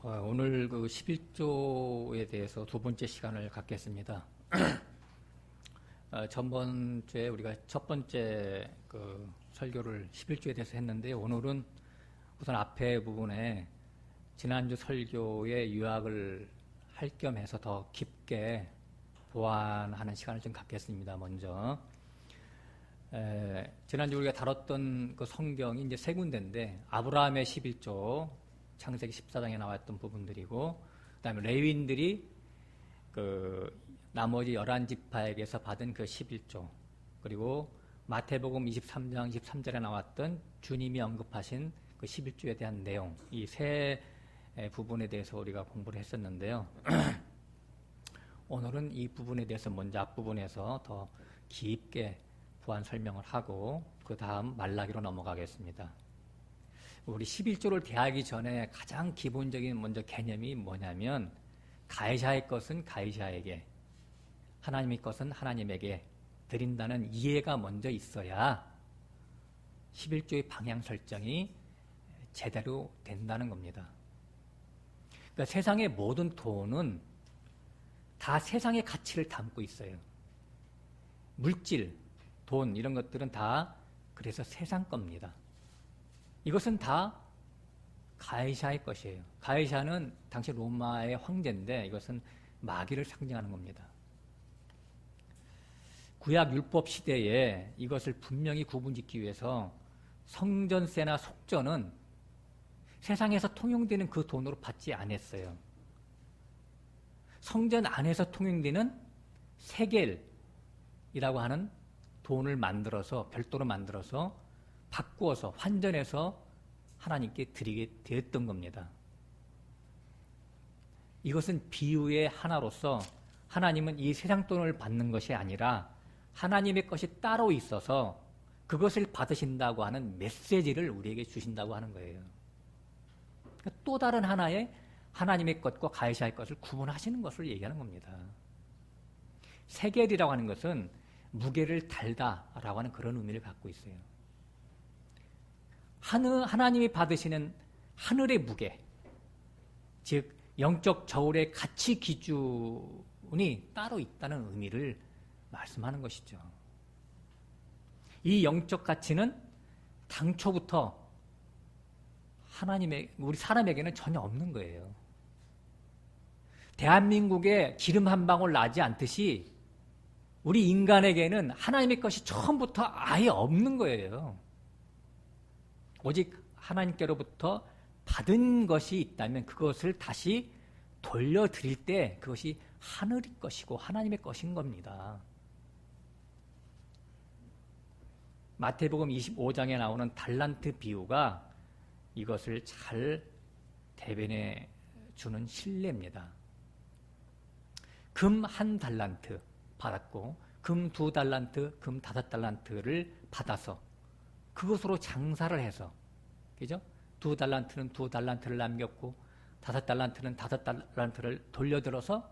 오늘 그 11조에 대해서 두 번째 시간을 갖겠습니다. 전번주에 우리가 첫 번째 그 설교를 11조에 대해서 했는데, 오늘은 우선 앞에 부분에 지난주 설교의 요약을 할 겸 해서 더 깊게 보완하는 시간을 좀 갖겠습니다. 먼저 지난주 우리가 다뤘던 그 성경이 이제 세 군데인데, 아브라함의 11조, 창세기 14장에 나왔던 부분들이고, 그 다음에 레위인들이 그 나머지 11지파에게서 받은 그 11조, 그리고 마태복음 23장 23절에 나왔던 주님이 언급하신 그 11조에 대한 내용, 이 세 부분에 대해서 우리가 공부를 했었는데요. 오늘은 이 부분에 대해서 먼저 앞부분에서 더 깊게 보완 설명을 하고 그 다음 말라기로 넘어가겠습니다. 우리 11조를 대하기 전에 가장 기본적인 먼저 개념이 뭐냐면, 가이사의 것은 가이사에게, 하나님의 것은 하나님에게 드린다는 이해가 먼저 있어야 11조의 방향 설정이 제대로 된다는 겁니다. 그러니까 세상의 모든 돈은 다 세상의 가치를 담고 있어요. 물질, 돈 이런 것들은 다 그래서 세상 겁니다. 이것은 다 가이사의 것이에요. 가이사는 당시 로마의 황제인데, 이것은 마귀를 상징하는 겁니다. 구약 율법 시대에 이것을 분명히 구분짓기 위해서 성전세나 속전은 세상에서 통용되는 그 돈으로 받지 않았어요. 성전 안에서 통용되는 세겔이라고 하는 돈을 만들어서, 별도로 만들어서 바꾸어서 환전해서 하나님께 드리게 되었던 겁니다. 이것은 비유의 하나로서 하나님은 이 세상 돈을 받는 것이 아니라 하나님의 것이 따로 있어서 그것을 받으신다고 하는 메시지를 우리에게 주신다고 하는 거예요. 그러니까 또 다른 하나의 하나님의 것과 가이사의 것을 구분하시는 것을 얘기하는 겁니다. 세겔이라고 하는 것은 무게를 달다라고 하는 그런 의미를 갖고 있어요. 하나님이 받으시는 하늘의 무게, 즉 영적 저울의 가치 기준이 따로 있다는 의미를 말씀하는 것이죠. 이 영적 가치는 당초부터 우리 사람에게는 전혀 없는 거예요. 대한민국에 기름 한 방울 나지 않듯이 우리 인간에게는 하나님의 것이 처음부터 아예 없는 거예요. 오직 하나님께로부터 받은 것이 있다면 그것을 다시 돌려드릴 때 그것이 하늘의 것이고 하나님의 것인 겁니다. 마태복음 25장에 나오는 달란트 비유가 이것을 잘 대변해 주는 신뢰입니다. 금 1달란트 받았고, 금 2달란트, 금 5달란트를 받아서 그것으로 장사를 해서, 그죠? 2달란트는 2달란트를 남겼고 5달란트는 5달란트를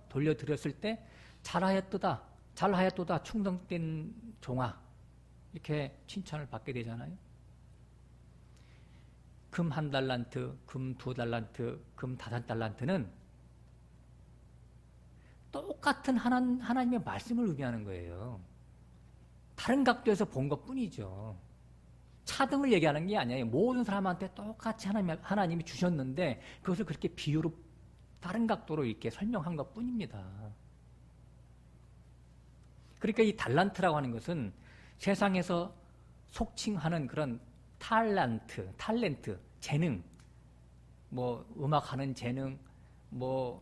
돌려드렸을 때 잘하였도다 충성된 종아, 이렇게 칭찬을 받게 되잖아요. 금 1달란트, 금 2달란트, 금 5달란트는 똑같은 하나님의 말씀을 의미하는 거예요. 다른 각도에서 본 것뿐이죠. 차등을 얘기하는 게 아니에요. 모든 사람한테 똑같이 하나님이 주셨는데 그것을 그렇게 비유로 다른 각도로 이렇게 설명한 것뿐입니다. 그러니까 이 달란트라고 하는 것은 세상에서 속칭하는 그런 탤런트, 재능, 뭐 음악하는 재능, 뭐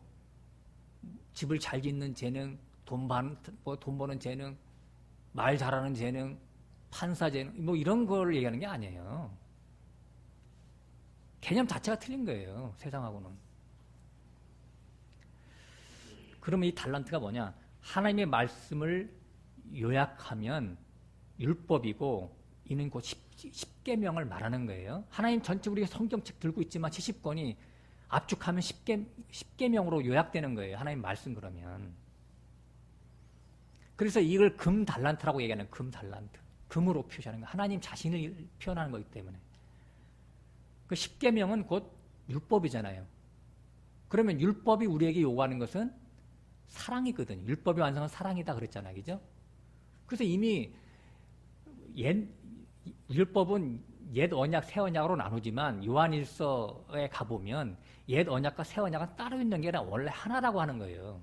집을 잘 짓는 재능, 돈 버는 재능, 말 잘하는 재능, 판사 재능, 뭐 이런 걸 얘기하는 게 아니에요. 개념 자체가 틀린 거예요, 세상하고는. 그러면 이 달란트가 뭐냐? 하나님의 말씀을 요약하면 율법이고, 이는 곧 10계명을 말하는 거예요. 하나님 전체 우리가 성경책 들고 있지만 70권이 압축하면 10계명으로 요약되는 거예요. 하나님 말씀 그러면. 그래서 이걸 금 달란트라고 얘기하는, 금 달란트. 금으로 표시하는 거예요. 하나님 자신을 표현하는 거기 때문에. 그 10계명은 곧 율법이잖아요. 그러면 율법이 우리에게 요구하는 것은 사랑이거든요. 율법의 완성은 사랑이다 그랬잖아요. 그죠? 그래서 이미 율법은 옛 언약, 새 언약으로 나누지만 요한일서에 가보면 옛 언약과 새 언약은 따로 있는 게 아니라 원래 하나라고 하는 거예요.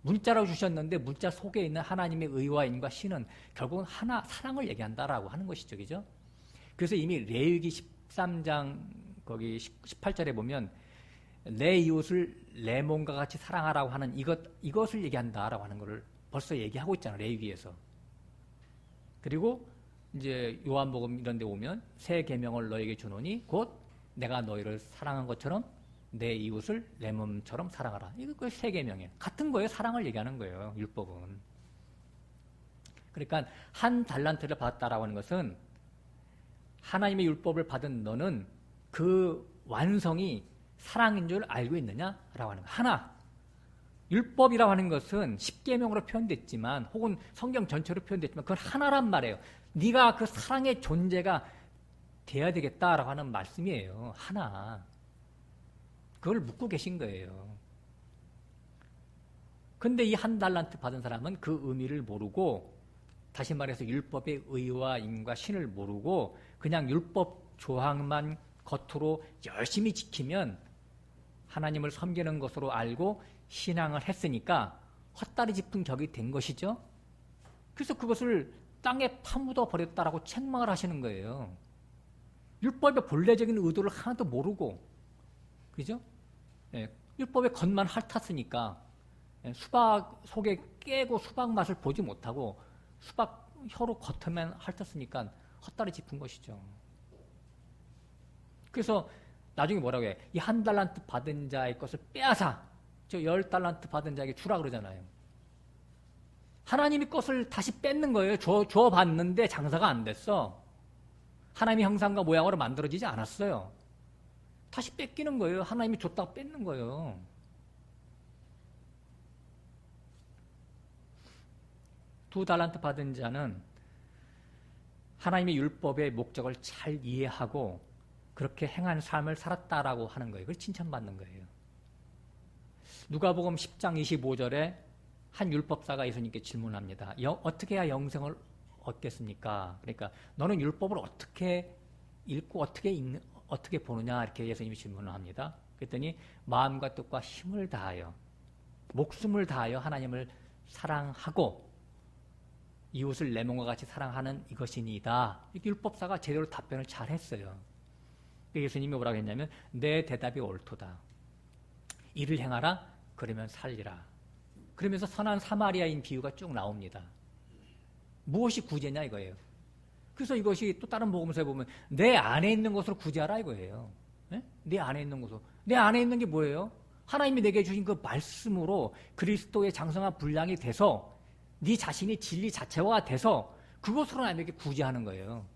문자로 주셨는데 문자 속에 있는 하나님의 의와 인과 신은 결국은 하나, 사랑을 얘기한다라고 하는 것이죠. 그죠? 그래서 이미 레위기 13장 거기 18절에 보면 내 이웃을 내 몸과 같이 사랑하라고 하는 이것을 얘기한다라고 하는 것을 벌써 얘기하고 있잖아요. 레위기에서. 그리고 이제 요한복음 이런 데 오면 새 계명을 너에게 주노니 곧 내가 너희를 사랑한 것처럼 내 이웃을 내 몸처럼 사랑하라. 이거 그 새 계명이에요. 같은 거예요. 사랑을 얘기하는 거예요. 율법은. 그러니까 한 달란트를 받았다라고 하는 것은 하나님의 율법을 받은 너는 그 완성이 사랑인 줄 알고 있느냐라고 하는 거. 하나. 율법이라고 하는 것은 십계명으로 표현됐지만 혹은 성경 전체로 표현됐지만 그건 하나란 말이에요. 네가 그 사랑의 존재가 돼야 되겠다라고 하는 말씀이에요. 하나. 그걸 묻고 계신 거예요. 근데 이 한 달란트 받은 사람은 그 의미를 모르고 다시 말해서 율법의 의와 인과 신을 모르고 그냥 율법 조항만 겉으로 열심히 지키면 하나님을 섬기는 것으로 알고 신앙을 했으니까 헛다리 짚은 격이 된 것이죠. 그래서 그것을 땅에 파묻어 버렸다라고 책망을 하시는 거예요. 율법의 본래적인 의도를 하나도 모르고, 그죠? 예, 율법의 겉만 핥았으니까 수박 속에 깨고 수박 맛을 보지 못하고 수박 혀로 겉만 핥았으니까 헛다리 짚은 것이죠. 그래서 나중에 뭐라고 해? 이 한 달란트 받은 자의 것을 빼앗아 저 10달란트 받은 자에게 주라 그러잖아요. 하나님의 것을 다시 뺏는 거예요. 줘봤는데 장사가 안 됐어. 하나님의 형상과 모양으로 만들어지지 않았어요. 다시 뺏기는 거예요. 하나님이 줬다가 뺏는 거예요. 두 달란트 받은 자는 하나님의 율법의 목적을 잘 이해하고 그렇게 행한 삶을 살았다라고 하는 거예요. 그걸 칭찬받는 거예요. 누가복음 10장 25절에 한 율법사가 예수님께 질문합니다. 어떻게 해야 영생을 얻겠습니까? 그러니까 너는 율법을 어떻게 읽고 어떻게 보느냐 이렇게 예수님이 질문을 합니다. 그랬더니 마음과 뜻과 힘을 다하여 목숨을 다하여 하나님을 사랑하고 이웃을 내 몸과 같이 사랑하는 이것이니이다. 이렇게 율법사가 제대로 답변을 잘 했어요. 예수님이 뭐라고 했냐면 내 대답이 옳도다. 이를 행하라 그러면 살리라. 그러면서 선한 사마리아인 비유가 쭉 나옵니다. 무엇이 구제냐 이거예요. 그래서 이것이 또 다른 복음서에 보면 내 안에 있는 것으로 구제하라 이거예요. 네? 내 안에 있는 것으로. 내 안에 있는 게 뭐예요? 하나님이 내게 주신 그 말씀으로 그리스도의 장성한 분량이 돼서 네 자신이 진리 자체화가 돼서 그것으로 남에게 구제하는 거예요.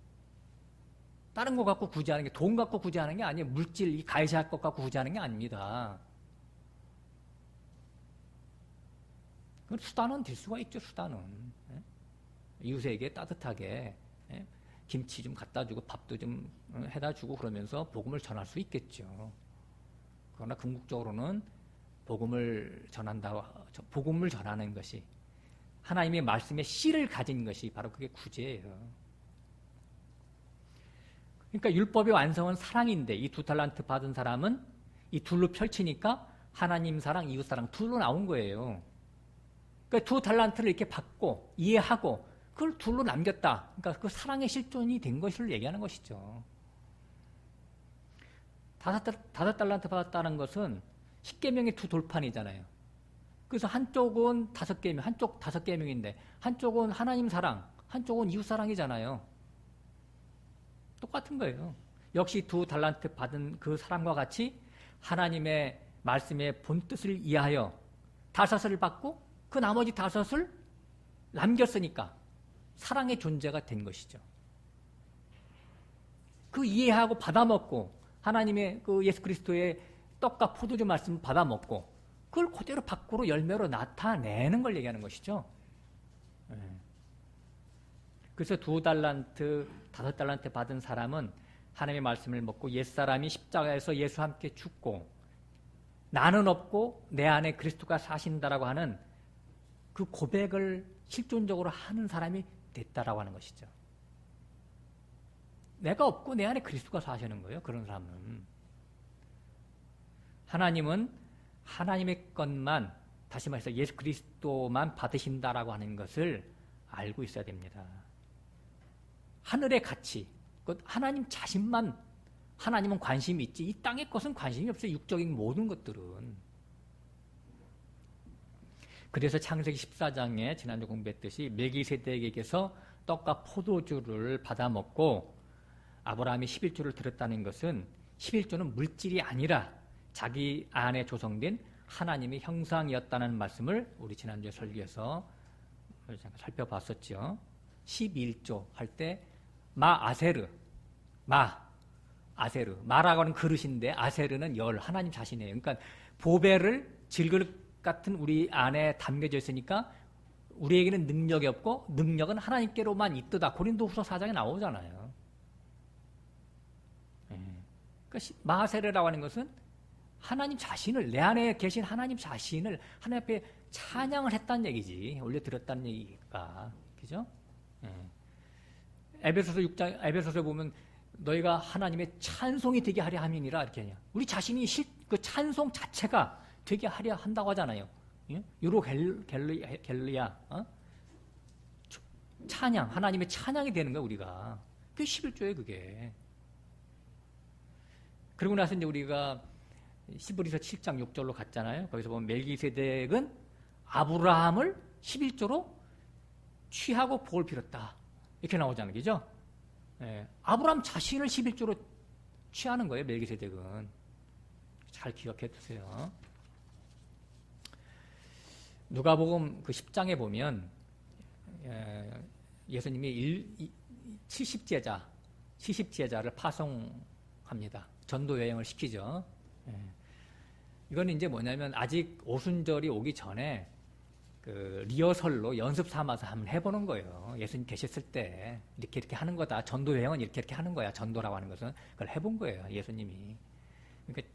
다른 거 갖고 구제하는 게 돈 갖고 구제하는 게 아니에요. 물질, 이 가해할 것 갖고 구제하는 게 아닙니다. 그건 수단은 될 수가 있죠. 수단은. 이웃에게 따뜻하게 김치 좀 갖다 주고 밥도 좀 해다 주고 그러면서 복음을 전할 수 있겠죠. 그러나 궁극적으로는 복음을 전하는 것이 하나님의 말씀의 씨를 가진 것이 바로 그게 구제예요. 그러니까 율법의 완성은 사랑인데 이 두 달란트 받은 사람은 이 둘로 펼치니까 하나님 사랑, 이웃 사랑 둘로 나온 거예요. 그러니까 두 달란트를 이렇게 받고 이해하고 그걸 둘로 남겼다. 그러니까 그 사랑의 실존이 된 것을 얘기하는 것이죠. 다섯 달란트 받았다는 것은 십계명의 두 돌판이잖아요. 그래서 한쪽은 5계명, 한쪽 5계명인데 한쪽은 하나님 사랑, 한쪽은 이웃 사랑이잖아요. 똑같은 거예요. 역시 두 달란트 받은 그 사람과 같이 하나님의 말씀의 본뜻을 이해하여 5을 받고 그 나머지 5을 남겼으니까 사랑의 존재가 된 것이죠. 그 이해하고 받아먹고 하나님의 그 예수 그리스도의 떡과 포도주 말씀을 받아먹고 그걸 그대로 밖으로 열매로 나타내는 걸 얘기하는 것이죠. 그래서 2달란트, 5달란트 받은 사람은 하나님의 말씀을 먹고 옛사람이 십자가에서 예수와 함께 죽고 나는 없고 내 안에 그리스도가 사신다라고 하는 그 고백을 실존적으로 하는 사람이 됐다라고 하는 것이죠. 내가 없고 내 안에 그리스도가 사시는 거예요. 그런 사람은. 하나님은 하나님의 것만, 다시 말해서 예수 그리스도만 받으신다라고 하는 것을 알고 있어야 됩니다. 하늘의 가치, 하나님 자신만, 하나님은 관심이 있지 이 땅의 것은 관심이 없어요. 육적인 모든 것들은. 그래서 창세기 14장에 지난주 공부했듯이 멜기세덱에게서 떡과 포도주를 받아 먹고 아브라함이 11조를 드렸다는 것은 11조는 물질이 아니라 자기 안에 조성된 하나님의 형상이었다는 말씀을 우리 지난주에 설교에서 살펴봤었죠. 11조 할 때 아세르, 마라고 하는 그릇인데 아세르는 열, 하나님 자신이에요. 그러니까 보배를 질그릇 같은 우리 안에 담겨져 있으니까 우리에게는 능력이 없고 능력은 하나님께로만 있도다. 고린도후서 4장에 나오잖아요. 그러니까 마세르라고 하는 것은 하나님 자신을, 내 안에 계신 하나님 자신을 하나님 앞에 찬양을 했다는 얘기지. 올려드렸다는 얘기가. 그죠? 에베소서 6장, 에베소서에 보면 너희가 하나님의 찬송이 되게 하려 함이니라 이렇게 하냐. 우리 자신이 그 찬송 자체가 되게 하려 한다고 하잖아요. 유로 갤리아, 찬양, 하나님의 찬양이 되는 거야, 우리가. 그게 11조예요, 그게. 그러고 나서 이제 우리가 히브리서 7장 6절로 갔잖아요. 거기서 보면 멜기세덱은 아브라함을 11조로 취하고 복을 빌었다. 이렇게 나오잖아요. 그죠? 아브라함 자신을 11조로 취하는 거예요. 멜기세덱은. 잘 기억해 두세요. 누가복음 그 10장에 보면 예수님이 70제자를 파송합니다. 전도 여행을 시키죠. 이거는 이제 뭐냐면 아직 오순절이 오기 전에 그 리허설로 연습 삼아서 한번 해보는 거예요. 예수님 계셨을 때 이렇게 하는 거다. 전도 여행은 이렇게 하는 거야. 전도라고 하는 것은 그걸 해본 거예요. 예수님이. 그러니까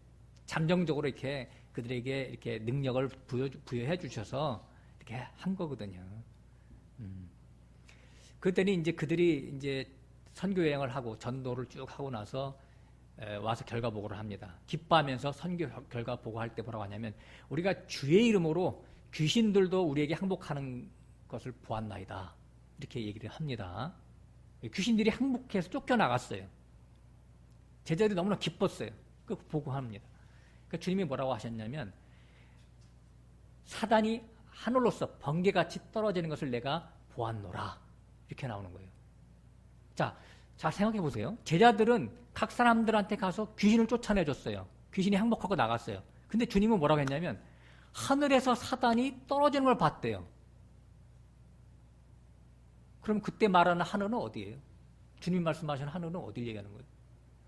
잠정적으로 이렇게 그들에게 이렇게 능력을 부여해 주셔서 이렇게 한 거거든요. 그랬더니 이제 그들이 이제 선교 여행을 하고 전도를 쭉 하고 나서 와서 결과 보고를 합니다. 기뻐하면서 선교 결과 보고할 때 뭐라고 하냐면 우리가 주의 이름으로 귀신들도 우리에게 항복하는 것을 보았나이다. 이렇게 얘기를 합니다. 귀신들이 항복해서 쫓겨나갔어요. 제자들이 너무나 기뻤어요. 그 보고합니다. 그러니까 주님이 뭐라고 하셨냐면 사단이 하늘로서 번개같이 떨어지는 것을 내가 보았노라. 이렇게 나오는 거예요. 자, 잘 생각해 보세요. 제자들은 각 사람들한테 가서 귀신을 쫓아내줬어요. 귀신이 항복하고 나갔어요. 근데 주님은 뭐라고 했냐면 하늘에서 사단이 떨어지는 걸 봤대요. 그럼 그때 말하는 하늘은 어디예요? 주님 말씀하시는 하늘은 어디를 얘기하는 거예요?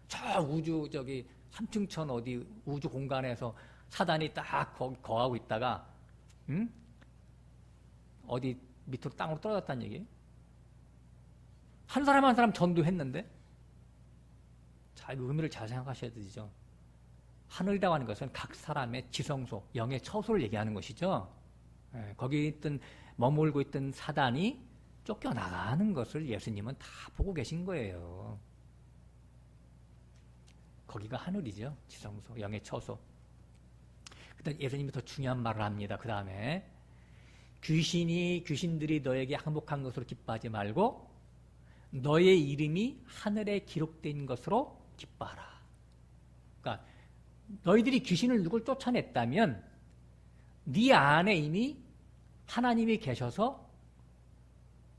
저 우주 저기 3층천 어디 우주 공간에서 사단이 딱 거하고 있다가 어디 밑으로 땅으로 떨어졌다는 얘기예요? 한 사람 한 사람 전도했는데 자, 의미를 잘 생각하셔야 되죠. 하늘이라고 하는 것은 각 사람의 지성소, 영의 처소를 얘기하는 것이죠. 거기 있던 머물고 있던 사단이 쫓겨나가는 것을 예수님은 다 보고 계신 거예요. 거기가 하늘이죠. 지성소, 영의 처소. 그다음 예수님이 더 중요한 말을 합니다. 그 다음에 귀신들이 너에게 항복한 것으로 기뻐하지 말고 너의 이름이 하늘에 기록된 것으로 기뻐하라. 그러니까 너희들이 귀신을 누굴 쫓아냈다면 네 안에 이미 하나님이 계셔서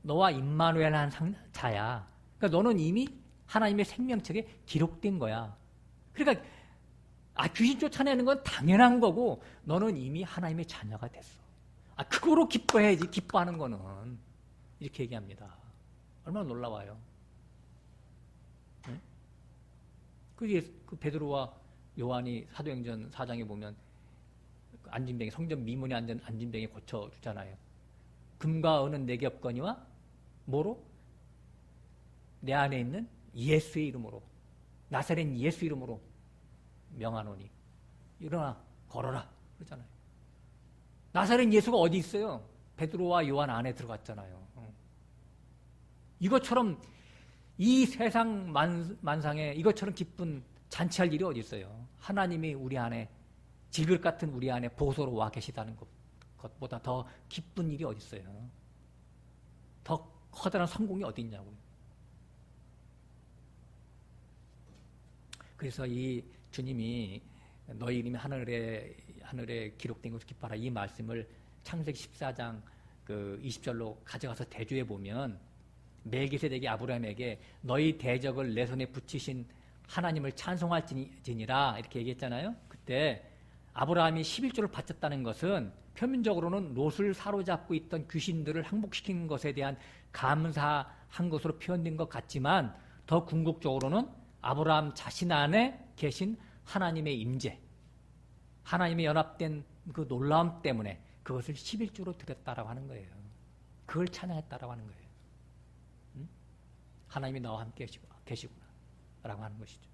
너와 임마누엘한 자야. 그러니까 너는 이미 하나님의 생명책에 기록된 거야. 그러니까 귀신 쫓아내는 건 당연한 거고 너는 이미 하나님의 자녀가 됐어. 그거로 기뻐해야지. 기뻐하는 거는. 이렇게 얘기합니다. 얼마나 놀라워요. 네? 그 베드로와 요한이 사도행전 4장에 보면 안진뱅이, 성전 미문에 앉은 안진뱅이 고쳐주잖아요. 금과 은은 내게 없거니와 뭐로? 내 안에 있는 예수의 이름으로, 나사렛 예수 이름으로 명하노니 일어나 걸어라 그러잖아요. 나사렛 예수가 어디 있어요? 베드로와 요한 안에 들어갔잖아요. 이것처럼 이 세상 만상에 이것처럼 기쁜 잔치할 일이 어디 있어요? 하나님이 우리 안에 질그릇 같은 우리 안에 보소로 와 계시다는 것보다 더 기쁜 일이 어디 있어요? 더 커다란 성공이 어디 있냐고요. 그래서 이 주님이 너희 이름이 하늘에 기록된 것을 기뻐하라 이 말씀을 창세기 14장 그 20절로 가져가서 대조해 보면 멜기세덱이 아브라함에게 너희 대적을 내 손에 붙이신 하나님을 찬송할지니라 이렇게 얘기했잖아요. 그때 아브라함이 11조를 바쳤다는 것은 표면적으로는 롯을 사로잡고 있던 귀신들을 항복시키는 것에 대한 감사한 것으로 표현된 것 같지만 더 궁극적으로는 아브라함 자신 안에 계신 하나님의 임재, 하나님의 연합된 그 놀라움 때문에 그것을 11조로 드렸다라고 하는 거예요. 그걸 찬양했다라고 하는 거예요. 하나님이 나와 함께 계시구나 라고 하는 것이죠.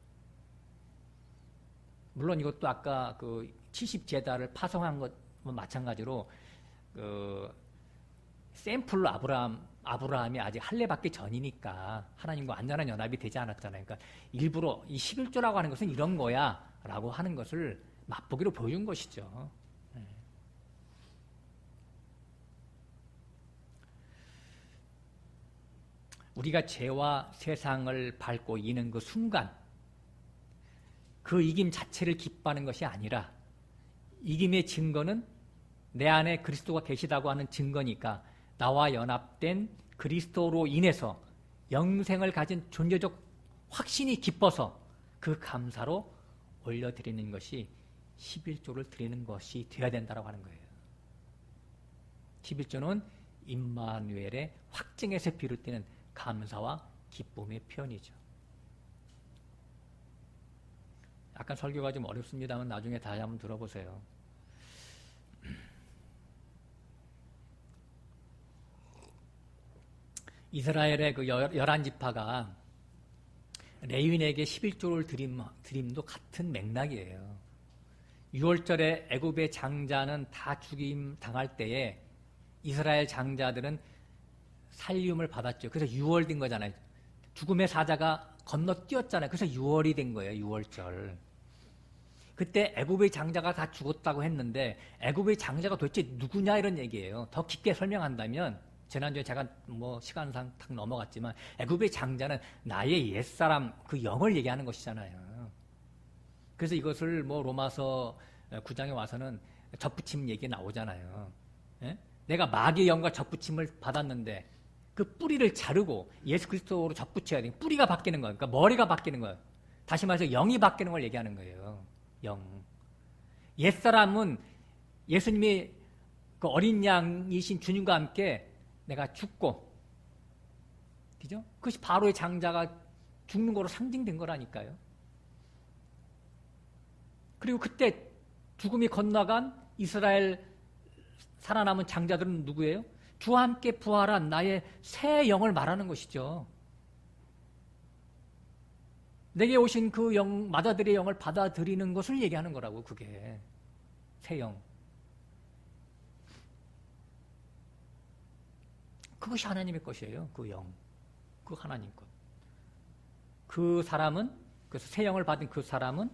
물론 이것도 아까 그 70제단을 파송한 것과 마찬가지로 그 샘플로 아브라함이 아직 할례 받기 전이니까 하나님과 완전한 연합이 되지 않았잖아요. 그러니까 일부러 이 11조라고 하는 것은 이런 거야 라고 하는 것을 맛보기로 보여준 것이죠. 우리가 죄와 세상을 밟고 이는 그 순간 그 이김 자체를 기뻐하는 것이 아니라 이김의 증거는 내 안에 그리스도가 계시다고 하는 증거니까 나와 연합된 그리스도로 인해서 영생을 가진 존재적 확신이 기뻐서 그 감사로 올려드리는 것이 11조를 드리는 것이 되어야 된다고 하는 거예요. 11조는 임마누엘의 확증에서 비롯되는 감사와 기쁨의 표현이죠. 약간 설교가 좀 어렵습니다만 나중에 다시 한번 들어보세요. 이스라엘의 그 11지파가 레위인에게 11조를 드림도 같은 맥락이에요. 6월절에 애굽의 장자는 다 죽임 당할 때에 이스라엘 장자들은 살림을 받았죠. 그래서 6월 된 거잖아요. 죽음의 사자가 건너뛰었잖아요. 그래서 6월이 된 거예요. 6월절. 그때 애굽의 장자가 다 죽었다고 했는데 애굽의 장자가 도대체 누구냐 이런 얘기예요. 더 깊게 설명한다면 지난주에 제가 뭐 시간상 탁 넘어갔지만 애굽의 장자는 나의 옛사람 그 영을 얘기하는 것이잖아요. 그래서 이것을 뭐 로마서 9장에 와서는 접붙임 얘기 나오잖아요. 예? 내가 마귀의 영과 접붙임을 받았는데 그 뿌리를 자르고 예수 그리스도로 접붙여야 돼. 뿌리가 바뀌는 거예요. 그러니까 머리가 바뀌는 거예요. 다시 말해서 영이 바뀌는 걸 얘기하는 거예요. 영. 옛사람은 예수님이 그 어린 양이신 주님과 함께 내가 죽고, 그죠? 그것이 바로의 장자가 죽는 거로 상징된 거라니까요. 그리고 그때 죽음이 건너간 이스라엘 살아남은 장자들은 누구예요? 주와 함께 부활한 나의 새 영을 말하는 것이죠. 내게 오신 그 영, 마다들의 영을 받아들이는 것을 얘기하는 거라고, 그게. 새 영. 그것이 하나님의 것이에요, 그 영. 그 하나님 것. 그 사람은, 그래서 새 영을 받은 그 사람은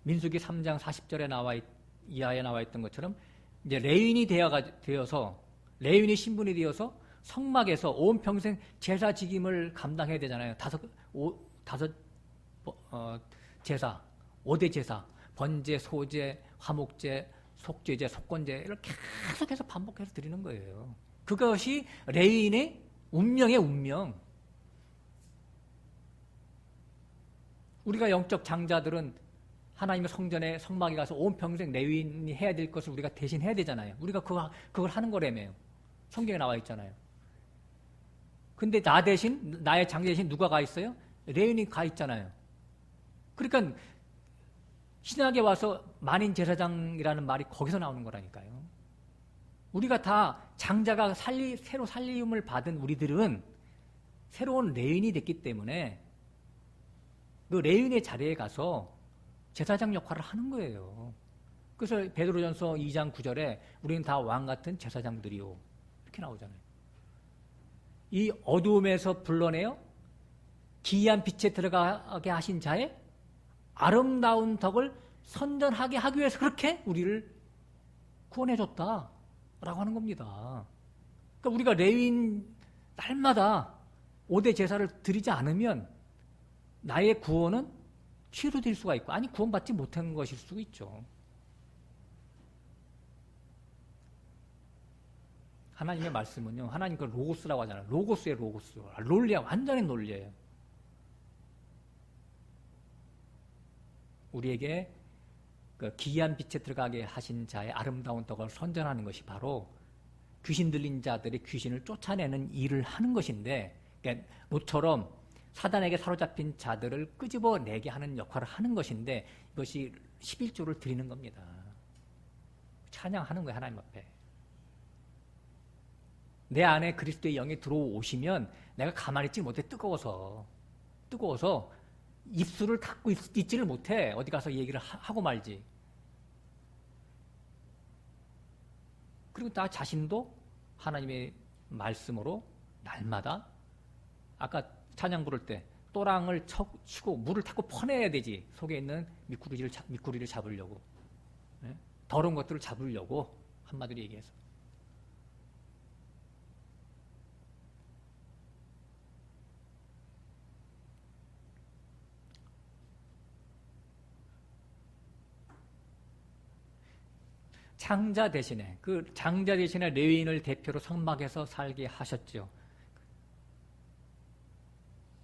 민수기 3장 40절에 이하에 나와 있던 것처럼 이제 레위인이 되어서 레위인의 신분이 되어서 성막에서 온 평생 제사 지김을 감당해야 되잖아요. 다섯 제사, 5대 제사, 번제, 소제, 화목제, 속죄제, 속건제를 계속해서 반복해서 드리는 거예요. 그것이 레위인의 운명의 운명. 우리가 영적 장자들은 하나님의 성전에 성막에 가서 온 평생 레위인이 해야 될 것을 우리가 대신 해야 되잖아요. 우리가 그걸 하는 거라며요. 성경에 나와 있잖아요. 근데 나 대신, 나의 장자 대신 누가 가 있어요? 레위인이 가 있잖아요. 그러니까 신약에 와서 만인 제사장이라는 말이 거기서 나오는 거라니까요. 우리가 다 장자가 새로 살림을 받은 우리들은 새로운 레위인이 됐기 때문에 그 레위인의 자리에 가서 제사장 역할을 하는 거예요. 그래서 베드로전서 2장 9절에 우리는 다 왕 같은 제사장들이요. 이렇게 나오잖아요. 이 어두움에서 불러내어 기이한 빛에 들어가게 하신 자의 아름다운 덕을 선전하게 하기 위해서 그렇게 우리를 구원해줬다라고 하는 겁니다. 그러니까 우리가 레위인 날마다 5대 제사를 드리지 않으면 나의 구원은 취소될 수가 있고, 아니 구원받지 못한 것일 수도 있죠. 하나님의 말씀은요, 하나님 그 로고스라고 하잖아요. 로고스예요, 로고스. 논리야, 완전히 논리예요. 우리에게 그 기이한 빛에 들어가게 하신 자의 아름다운 덕을 선전하는 것이 바로 귀신 들린 자들이 귀신을 쫓아내는 일을 하는 것인데, 그러니까 모처럼 사단에게 사로잡힌 자들을 끄집어내게 하는 역할을 하는 것인데, 이것이 11조를 드리는 겁니다. 찬양하는 거예요, 하나님 앞에. 내 안에 그리스도의 영이 들어오시면 내가 가만히 있지 못해. 뜨거워서 입술을 닫고 있지를 못해. 어디 가서 얘기를 하고 말지. 그리고 나 자신도 하나님의 말씀으로 날마다, 아까 찬양 부를 때 또랑을 치고 물을 타고 퍼내야 되지. 속에 있는 미꾸리를 잡으려고, 네? 더러운 것들을 잡으려고, 한마디로 얘기해서. 장자 대신에, 그 장자 대신에 레위인을 대표로 성막에서 살게 하셨죠.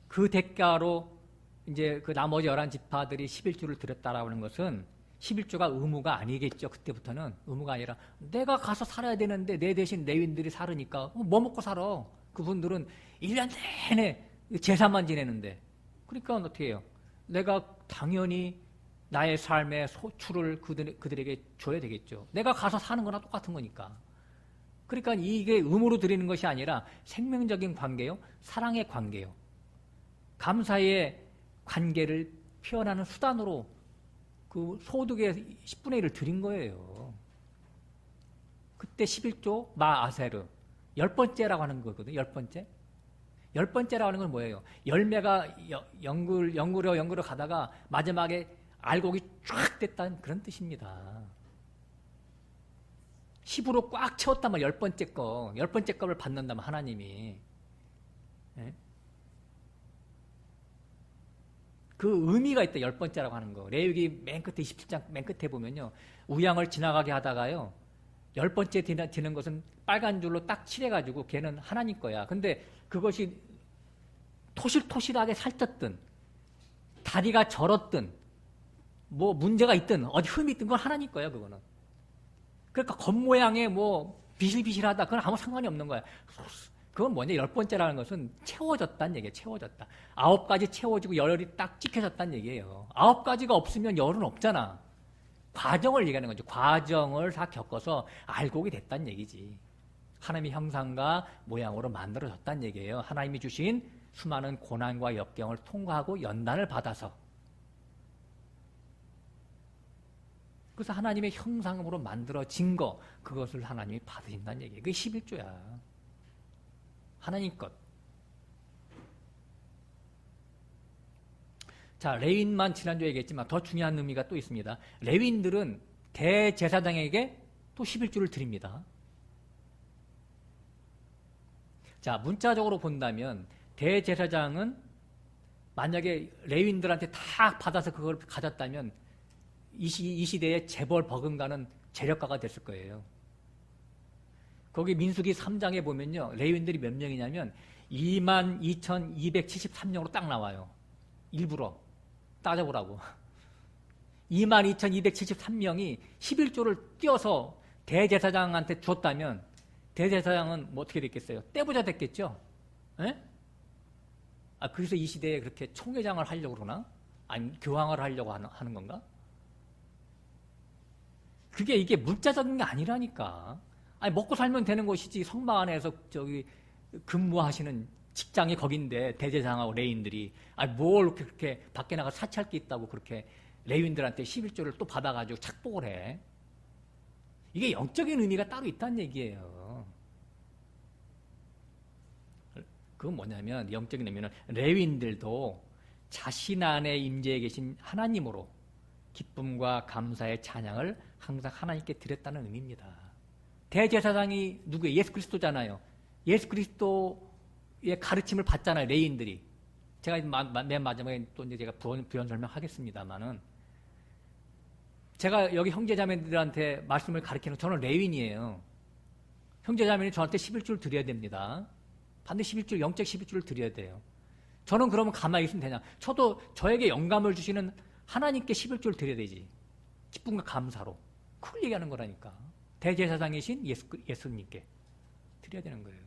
그 대가로 이제 그 나머지 11지파들이 11조를 드렸다라고 하는 것은 11조가 의무가 아니겠죠. 그때부터는 의무가 아니라 내가 가서 살아야 되는데 내 대신 레위인들이 살으니까 뭐 먹고 살아. 그분들은 1년 내내 제사만 지내는데. 그러니까 어떻게 해요? 내가 당연히 나의 삶의 소출을 그들에게 줘야 되겠죠. 내가 가서 사는 거나 똑같은 거니까. 그러니까 이게 의무로 드리는 것이 아니라 생명적인 관계요, 사랑의 관계요, 감사의 관계를 표현하는 수단으로 그 소득의 10분의 1을 드린 거예요. 그때 11조 마아세르 10번째라고 하는 거거든요. 10번째. 10번째라고 하는 건 뭐예요? 열매가 연구려 가다가 마지막에 알곡이 쫙 됐다는 그런 뜻입니다. 10으로 꽉 채웠단 말이에요. 10번째 거. 10번째 거를 받는다면 하나님이. 네? 그 의미가 있다. 10번째라고 하는 거. 레위기 맨 끝에 27장 맨 끝에 보면요. 우양을 지나가게 하다가요. 10번째 드는 것은 빨간 줄로 딱 칠해가지고 걔는 하나님 거야. 근데 그것이 토실토실하게 살쪘든 다리가 절었든 뭐 문제가 있든 어디 흠이 있든 그건 하나님 거야. 그거는. 그러니까 겉모양에 뭐 비실비실하다 그건 아무 상관이 없는 거야. 그건 뭐냐, 10번째라는 것은 채워졌다는 얘기예요. 채워졌다. 9가지 채워지고 열이 딱 찍혀졌다는 얘기예요. 9가지가 없으면 열은 없잖아. 과정을 얘기하는 거죠. 과정을 다 겪어서 알곡이 됐다는 얘기지. 하나님의 형상과 모양으로 만들어졌다는 얘기예요. 하나님이 주신 수많은 고난과 역경을 통과하고 연단을 받아서. 그래서 하나님의 형상으로 만들어진 거, 그것을 하나님이 받으신다는 얘기예요. 그게 11조야. 하나님 것. 자, 레위인만 지난주에 얘기했지만 더 중요한 의미가 또 있습니다. 레위인들은 대제사장에게 또 11조를 드립니다. 자, 문자적으로 본다면 대제사장은 만약에 레위인들한테 다 받아서 그걸 가졌다면 이 시대에 재벌 버금가는 재력가가 됐을 거예요. 거기 민수기 3장에 보면요. 레위인들이 몇 명이냐면 22,273명으로 딱 나와요. 일부러 따져보라고. 22,273명이 11조를 띄어서 대제사장한테 줬다면 대제사장은 뭐 어떻게 됐겠어요? 떼부자 됐겠죠? 에? 그래서 이 시대에 그렇게 총회장을 하려고 그러나? 아니면 교황을 하려고 하는 건가? 이게 문자적인 게 아니라니까. 아니, 먹고 살면 되는 것이지. 성막 안에서 근무하시는 직장이 거긴데 대제사장하고 레위인들이 뭘 그렇게 밖에 나가 사치할 게 있다고 그렇게 레위인들한테 11조를 또 받아가지고 착복을 해. 이게 영적인 의미가 따로 있다는 얘기예요. 그건 뭐냐면 영적인 의미는 레위인들도 자신 안에 임재해 계신 하나님으로 기쁨과 감사의 찬양을 항상 하나님께 드렸다는 의미입니다. 대제사장이 누구예요? 예수 그리스도잖아요. 예수 그리스도의 가르침을 받잖아요. 레위인들이. 제가 맨 마지막에 또 이제 제가 부연 설명하겠습니다만은 제가 여기 형제자매들한테 말씀을 가르치는 저는 레위인이에요. 형제자매는 저한테 11조를 드려야 됩니다. 반드시 11조, 영적 11조를 드려야 돼요. 저는 그러면 가만히 있으면 되냐? 저도 저에게 영감을 주시는 하나님께 11조를 드려야 되지. 기쁨과 감사로. 그걸 얘기하는 거라니까. 대제사장이신 예수님께 드려야 되는 거예요.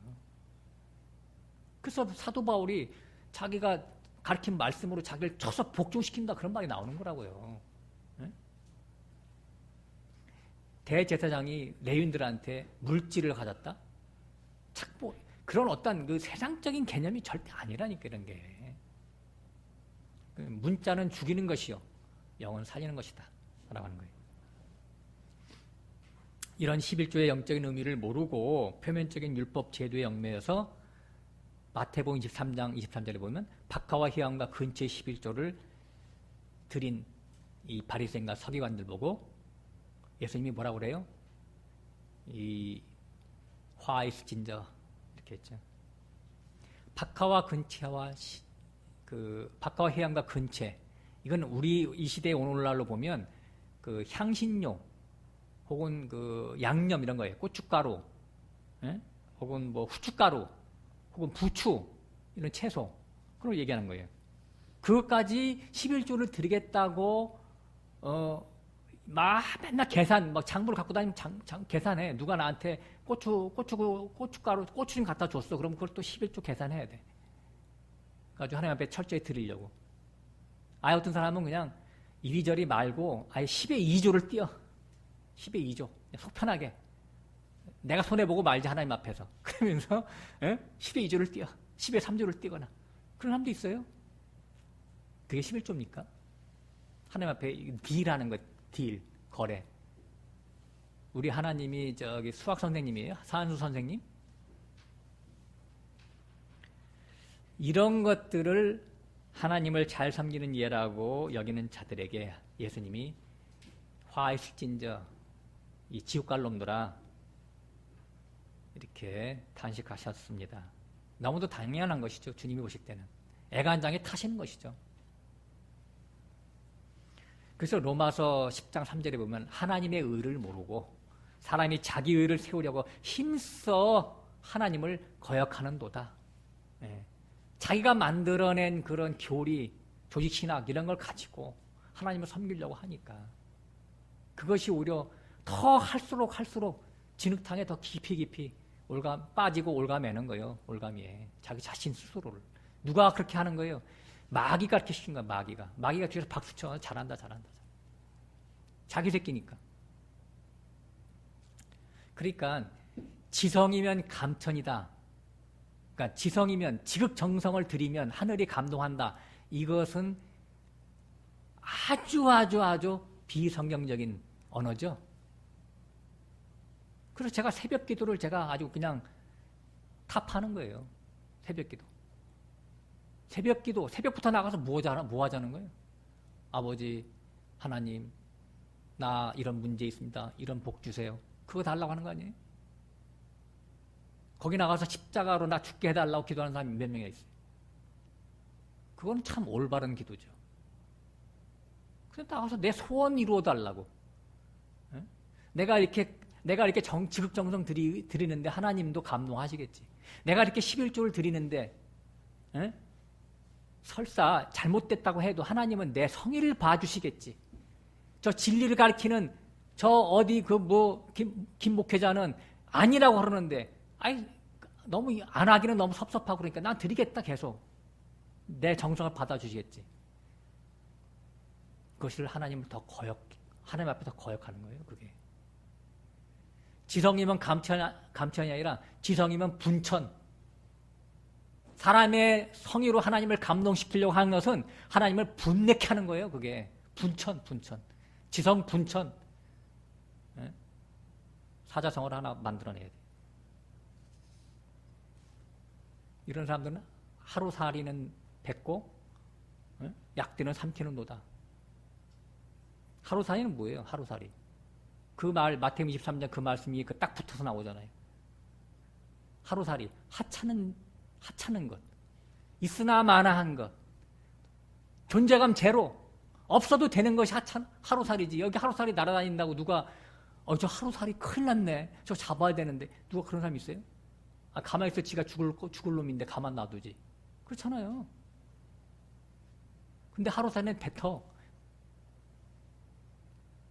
그래서 사도 바울이 자기가 가르친 말씀으로 자기를 쳐서 복종시킨다 그런 말이 나오는 거라고요. 네? 대제사장이 레위인들한테 물질을 가졌다? 착보 그런 어떤 그 세상적인 개념이 절대 아니라니까 이런 게. 문자는 죽이는 것이요 영은 살리는 것이다 라고 하는 거예요. 이런 11조의 영적인 의미를 모르고 표면적인 율법 제도에 얽매여서 마태복음 23장 23절에 보면 박하와 희왕과 근처의 11조를 드린 이 바리새인과 서기관들 보고 예수님이 뭐라고 그래요? 이 화이스진저 이렇게 했죠. 박하와 근처와 박하와 희왕과 근처 이건 우리 이 시대의 오늘날로 보면 그 향신료 혹은 그 양념 이런 거예요. 고춧가루, 예? 혹은 뭐 후춧가루, 혹은 부추 이런 채소 그걸 얘기하는 거예요. 그것까지 11조를 드리겠다고 막 맨날 계산, 막 장부를 갖고 다니면 계산해. 누가 나한테 고춧가루, 고추 좀 갖다 줬어. 그럼 그걸 또 11조 계산해야 돼. 그래가지고 하나님 앞에 철저히 드리려고. 아예 어떤 사람은 그냥 이리저리 말고 아예 10의 2조를 띄어. 10의 2조. 속 편하게. 내가 손해보고 말지 하나님 앞에서. 그러면서 10의 2조를 띄어. 10의 3조를 띄거나. 그런 사람도 있어요. 그게 11조입니까? 하나님 앞에 딜하는 거, 딜, 거래. 우리 하나님이 저기 수학 선생님이에요. 사한수 선생님. 이런 것들을 하나님을 잘 섬기는 예라고 여기는 자들에게 예수님이 화이슬진저 이 지옥 갈 놈들아 이렇게 단식하셨습니다. 너무도 당연한 것이죠. 주님이 오실 때는. 애간장에 타시는 것이죠. 그래서 로마서 10장 3절에 보면 하나님의 의를 모르고 사람이 자기 의를 세우려고 힘써 하나님을 거역하는도다. 예. 자기가 만들어낸 그런 교리, 조직신학 이런 걸 가지고 하나님을 섬기려고 하니까 그것이 오히려 더 할수록 진흙탕에 더 깊이 빠지고 올가매는 거예요. 올가미에. 자기 자신 스스로를. 누가 그렇게 하는 거예요? 마귀가 그렇게 시킨 거야. 마귀가 뒤에서 박수 쳐. 잘한다. 자기 새끼니까. 그러니까 지성이면 감천이다. 그러니까 지성이면 지극정성을 들이면 하늘이 감동한다. 이것은 아주 비성경적인 언어죠. 그래서 제가 새벽 기도를 제가 아주 그냥 탑하는 거예요. 새벽 기도. 새벽부터 나가서 뭐 하자는 거예요? 아버지, 하나님, 나 이런 문제 있습니다. 이런 복 주세요. 그거 달라고 하는 거 아니에요? 거기 나가서 십자가로 나 죽게 해달라고 기도하는 사람이 몇 명이나 있어요. 그건 참 올바른 기도죠. 그냥 나가서 내 소원 이루어달라고. 네? 내가 이렇게 지극정성 드리는데 하나님도 감동하시겠지. 내가 이렇게 11조를 드리는데 네? 설사 잘못됐다고 해도 하나님은 내 성의를 봐주시겠지. 저 진리를 가리키는 저 어디 김 목회자는 아니라고 그러는데 너무 안 하기는 너무 섭섭하고 그러니까 난 드리겠다 계속. 내 정성을 받아주시겠지. 그것을 하나님 앞에 더 거역하는 거예요, 그게. 지성이면 감천이 아니라 지성이면 분천. 사람의 성의로 하나님을 감동시키려고 하는 것은 하나님을 분내게 하는 거예요, 그게. 분천. 지성 분천. 사자성어를 하나 만들어내야 돼. 이런 사람들은 하루살이는 뱉고 약대는 삼키는 노다. 하루살이는 뭐예요? 하루살이. 그 말 마태복음 23장 그 말씀이 딱 붙어서 나오잖아요. 하루살이 하찮은 것, 있으나 마나한 것, 존재감 제로, 없어도 되는 것이 하루살이지. 여기 하루살이 날아다닌다고 누가 저 하루살이 큰일 났네, 저 잡아야 되는데, 누가 그런 사람 있어요? 가만히 있어. 지가 죽을 놈인데 가만 놔두지. 그렇잖아요. 근데 하루살이는 뱉어.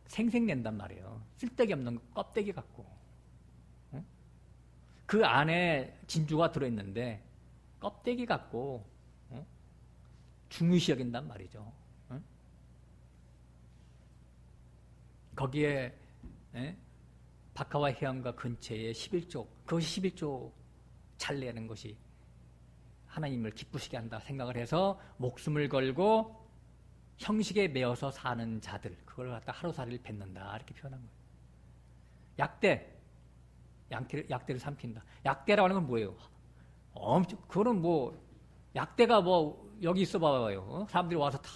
생색낸단 말이에요. 쓸데기 없는 껍데기 같고. 응? 그 안에 진주가 들어있는데 껍데기 같고 중요시 여긴단 말이죠. 응? 거기에 박하와 해안가 근처에 11조, 그것이 11조 잘 내는 것이 하나님을 기쁘시게 한다 생각을 해서 목숨을 걸고 형식에 매어서 사는 자들, 그걸 갖다 하루살이를 뱉는다 이렇게 표현한 거예요. 약대를 삼킨다. 약대라고 하는 건 뭐예요? 그거는 뭐 약대가 뭐 여기 있어 봐봐요. 사람들이 와서 다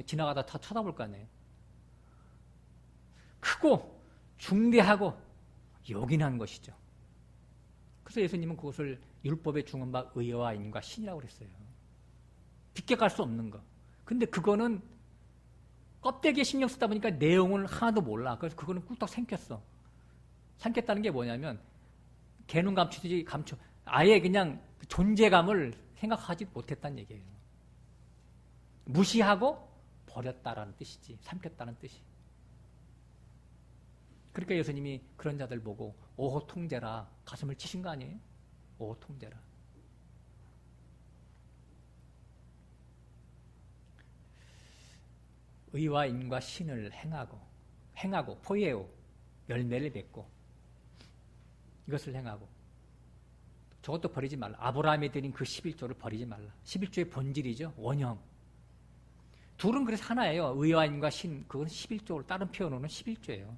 지나가다 다 쳐다볼 거 아니에요. 크고 중대하고 요긴한 것이죠. 그래서 예수님은 그것을 율법에 중한 바 의와 인과 신이라고 그랬어요. 비껴갈 수 없는 거. 근데 그거는 껍데기에 신경 쓰다 보니까 내용을 하나도 몰라. 그래서 그거는 꿀떡 삼켰어. 삼켰다는 게 뭐냐면 개눈 감추듯이 아예 그냥 존재감을 생각하지 못했다는 얘기예요. 무시하고 버렸다라는 뜻이지. 삼켰다는 뜻이. 그러니까 예수님이 그런 자들 보고 오호 통제라 가슴을 치신 거 아니에요? 오호 통제라. 의와 인과 신을 행하고 포예오 열매를 맺고 이것을 행하고 저것도 버리지 말라. 아브라함이 드린 그 11조를 버리지 말라. 11조의 본질이죠. 원형. 둘은 그래서 하나예요. 의와 인과 신, 그건 11조로, 다른 표현으로는 11조예요.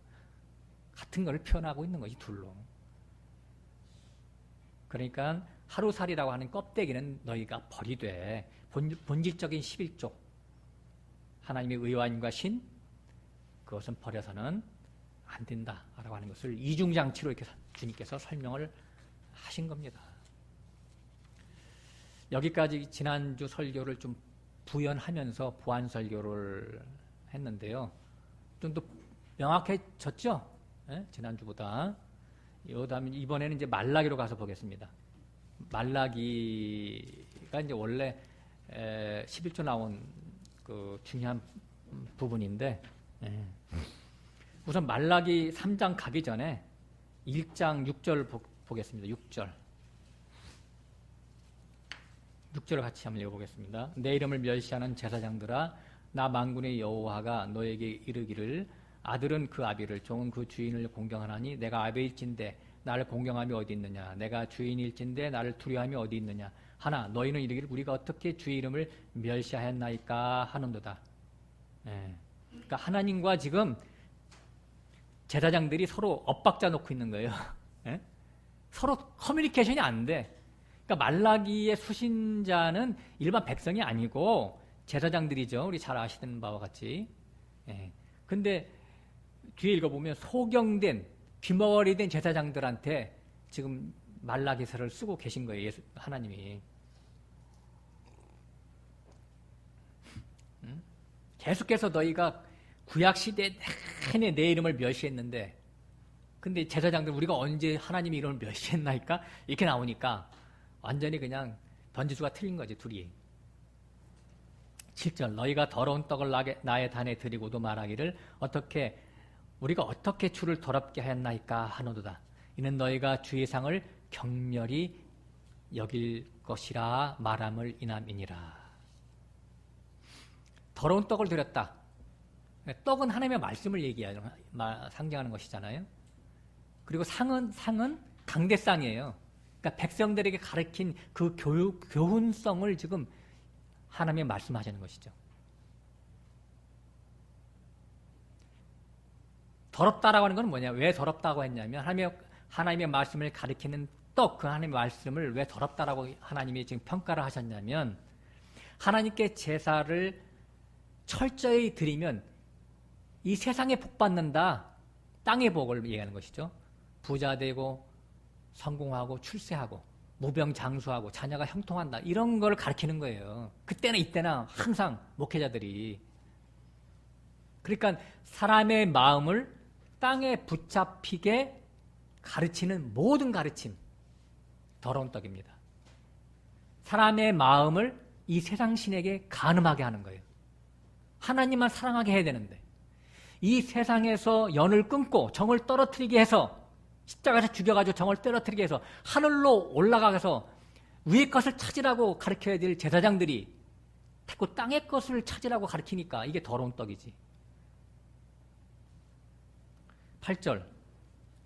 같은 걸 표현하고 있는 것이 둘로. 그러니까 하루살이라고 하는 껍데기는 너희가 버리되 본질적인 11조, 하나님의 의와 인과 신, 그것은 버려서는 안 된다라고 하는 것을 이중장치로 이렇게 주님께서 설명을 하신 겁니다. 여기까지 지난주 설교를 좀 부연하면서 보완 설교를 했는데요. 좀 더 명확해졌죠? 네? 지난주보다. 다음에 이번에는 이제 말라기로 가서 보겠습니다. 말라기가 이제 원래 11조 나온 그 중요한 부분인데, 우선 말라기 3장 가기 전에 1장 6절 보겠습니다. 6절을 같이 한번 읽어보겠습니다. 내 이름을 멸시하는 제사장들아, 나 만군의 여호와가 너에게 이르기를 아들은 그 아비를, 종은 그 주인을 공경하나니 내가 아비일진데 나를 공경함이 어디 있느냐, 내가 주인일진데 나를 두려움이 어디 있느냐 하나 너희는 이르기를 우리가 어떻게 주의 이름을 멸시하였나이까 하는도다. 그러니까 하나님과 지금 제사장들이 서로 엇박자 놓고 있는 거예요. 서로 커뮤니케이션이 안 돼. 그러니까 말라기의 수신자는 일반 백성이 아니고 제사장들이죠. 우리 잘 아시는 바와 같이. 근데 뒤에 읽어보면 소경된, 귀머거리 된 제사장들한테 지금 말라기서를 쓰고 계신 거예요. 하나님이. 계속해서 너희가 구약시대 내내 내 이름을 멸시했는데, 근데 제사장들 우리가 언제 하나님의 이름을 멸시했나이까? 이렇게 나오니까 완전히 그냥 번지수가 틀린 거지, 둘이. 7절 너희가 더러운 떡을 나의 단에 드리고도 말하기를 우리가 어떻게 주를 더럽게 하였나이까 하노도다. 이는 너희가 주의 상을 경멸히 여길 것이라 말함을 인함이니라. 더러운 떡을 드렸다. 떡은 하나님의 말씀을 상징하는 것이잖아요. 그리고 상은 강대상이에요. 그러니까 백성들에게 가르친 그 교훈성을 지금 하나님의 말씀하시는 것이죠. 더럽다라고 하는 건 뭐냐? 왜 더럽다고 했냐면 하나님의 하나님의 말씀을 가리키는 떡, 그 하나님의 말씀을 왜 더럽다라고 하나님이 지금 평가를 하셨냐면, 하나님께 제사를 철저히 드리면 이 세상에 복 받는다. 땅의 복을 얘기하는 것이죠. 부자 되고 성공하고 출세하고 무병장수하고 자녀가 형통한다. 이런 걸 가리키는 거예요. 그때나 이때나 항상 목회자들이. 그러니까 사람의 마음을 땅에 붙잡히게 가르치는 모든 가르침, 더러운 떡입니다. 사람의 마음을 이 세상 신에게 간음하게 하는 거예요. 하나님만 사랑하게 해야 되는데 이 세상에서 연을 끊고 정을 떨어뜨리게 해서 십자가에서 죽여가지고 정을 떨어뜨리게 해서 하늘로 올라가서 위의 것을 찾으라고 가르쳐야 될 제사장들이 자꾸 땅의 것을 찾으라고 가르치니까 이게 더러운 떡이지. 8절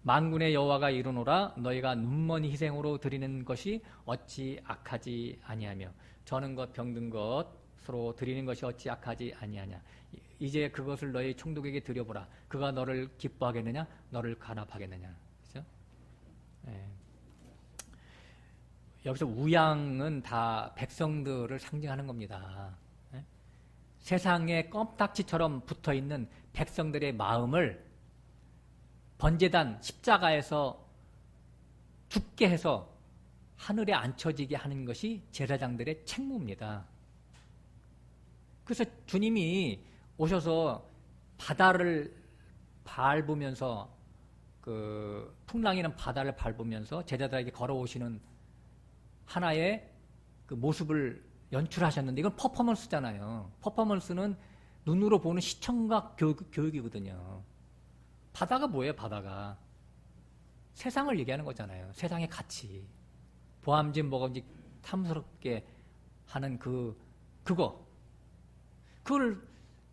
만군의 여호와가 이르노라 너희가 눈먼 희생으로 드리는 것이 어찌 악하지 아니하며 저는 것 병든 것으로 드리는 것이 어찌 악하지 아니하냐. 이제 그것을 너희 총독에게 드려보라. 그가 너를 기뻐하겠느냐 너를 간합하겠느냐. 그렇죠? 네. 여기서 우양은 다 백성들을 상징하는 겁니다. 네? 세상에 껌딱지처럼 붙어있는 백성들의 마음을 번제단 십자가에서 죽게 해서 하늘에 앉혀지게 하는 것이 제사장들의 책무입니다. 그래서 주님이 오셔서 바다를 밟으면서 그 풍랑이는 바다를 밟으면서 제자들에게 걸어오시는 하나의 그 모습을 연출하셨는데 이건 퍼포먼스잖아요. 퍼포먼스는 눈으로 보는 시청각 교육이거든요. 바다가 뭐예요? 바다가 세상을 얘기하는 거잖아요. 세상의 가치, 보암직 뭐든지 탐스럽게 하는 그걸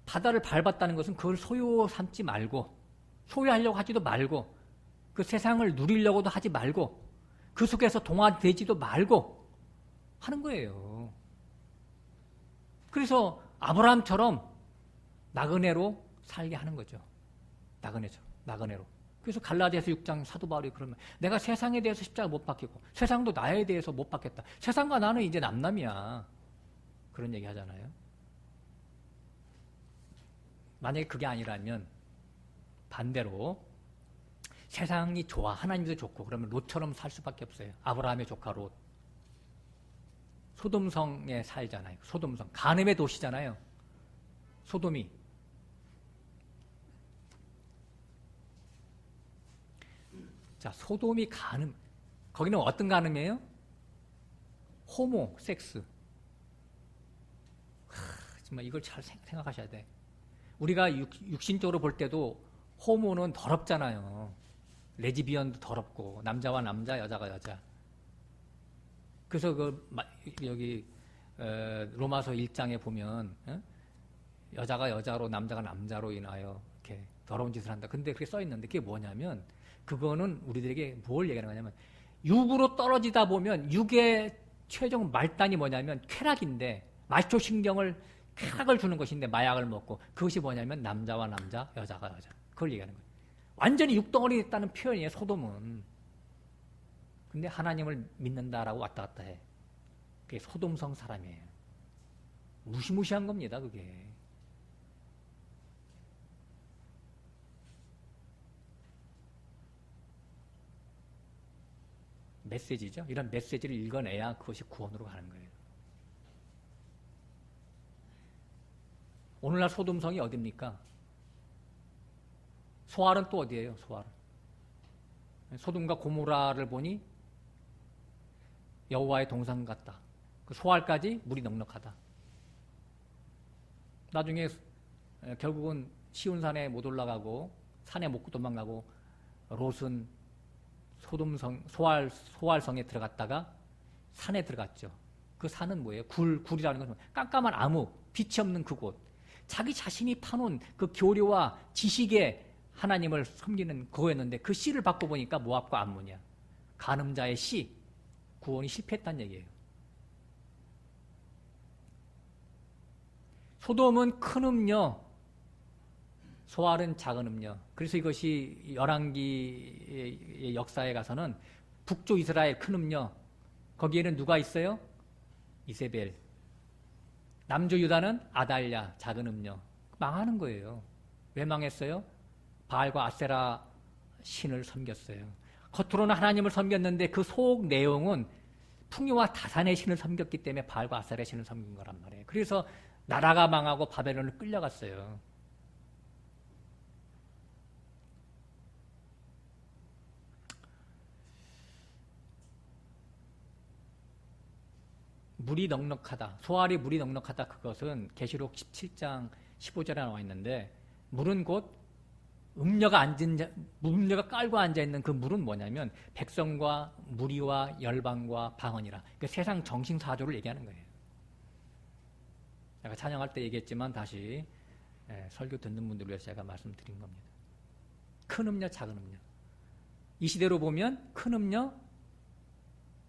바다를 밟았다는 것은 그걸 소유 삼지 말고 소유하려고 하지도 말고 그 세상을 누리려고도 하지 말고 그 속에서 동화되지도 말고 하는 거예요. 그래서 아브라함처럼 나그네로 살게 하는 거죠. 나그네로. 그래서 갈라디아서 6장 사도 바울이 그러면 내가 세상에 대해서 십자가 못 박히고 세상도 나에 대해서 못 박겠다. 세상과 나는 이제 남남이야. 그런 얘기 하잖아요. 만약에 그게 아니라면 반대로 세상이 좋아, 하나님도 좋고 그러면 롯처럼 살 수밖에 없어요. 아브라함의 조카 롯. 소돔성에 살잖아요. 소돔성. 간음의 도시잖아요. 소돔이. 자, 소돔이 간음. 거기는 어떤 간음이에요? 호모, 섹스. 정말 이걸 잘 생각하셔야 돼. 우리가 육신적으로 볼 때도 호모는 더럽잖아요. 레즈비언도 더럽고 남자와 남자, 여자가 여자. 그래서 여기 로마서 1장에 보면 여자가 여자로 남자가 남자로 인하여 이렇게 더러운 짓을 한다. 근데 그게 써 있는데 그게 뭐냐면 그거는 우리들에게 뭘 얘기하는 거냐면 육으로 떨어지다 보면 육의 최종 말단이 뭐냐면 쾌락인데 말초신경을 쾌락을 주는 것인데 마약을 먹고 그것이 뭐냐면 남자와 남자, 여자가 여자. 그걸 얘기하는 거예요. 완전히 육덩어리 됐다는 표현이에요. 소돔은. 근데 하나님을 믿는다라고 왔다 갔다 해. 그게 소돔성 사람이에요. 무시무시한 겁니다. 그게. 메시지죠. 이런 메시지를 읽어내야 그것이 구원으로 가는 거예요. 오늘날 소돔성이 어딥니까? 소알은 또 어디예요? 소알은. 소돔과 고모라를 보니 여호와의 동상 같다. 그 소알까지 물이 넉넉하다. 나중에 결국은 시온산에 못 올라가고 산에 못 도망가고 롯은 소돔성 소알성에 들어갔다가 산에 들어갔죠. 그 산은 뭐예요? 굴이라는 것은 깜깜한 암흑, 빛이 없는 그곳. 자기 자신이 파놓은 그 교류와 지식에 하나님을 섬기는 그거였는데 그 씨를 받고 보니까 모압과 암몬이야. 간음자의 씨, 구원이 실패했다는 얘기예요. 소돔은 큰 음녀, 소알은 작은 음녀. 그래서 이것이 열왕기의 역사에 가서는 북쪽 이스라엘 큰 음녀. 거기에는 누가 있어요? 이세벨. 남조 유다는 아달랴 작은 음녀. 망하는 거예요. 왜 망했어요? 바알과 아세라 신을 섬겼어요. 겉으로는 하나님을 섬겼는데 그 속 내용은 풍요와 다산의 신을 섬겼기 때문에 바알과 아세라의 신을 섬긴 거란 말이에요. 그래서 나라가 망하고 바벨론을 끌려갔어요. 물이 넉넉하다. 소알이 물이 넉넉하다. 그것은 계시록 17장 15절에 나와 있는데 물은 곧 음녀가 깔고 앉아있는 그 물은 뭐냐면 백성과 무리와 열방과 방언이라. 그러니까 세상 정신사조를 얘기하는 거예요. 제가 찬양할 때 얘기했지만 다시 설교 듣는 분들을 위해서 제가 말씀드린 겁니다. 큰 음녀, 작은 음녀. 이 시대로 보면 큰 음녀,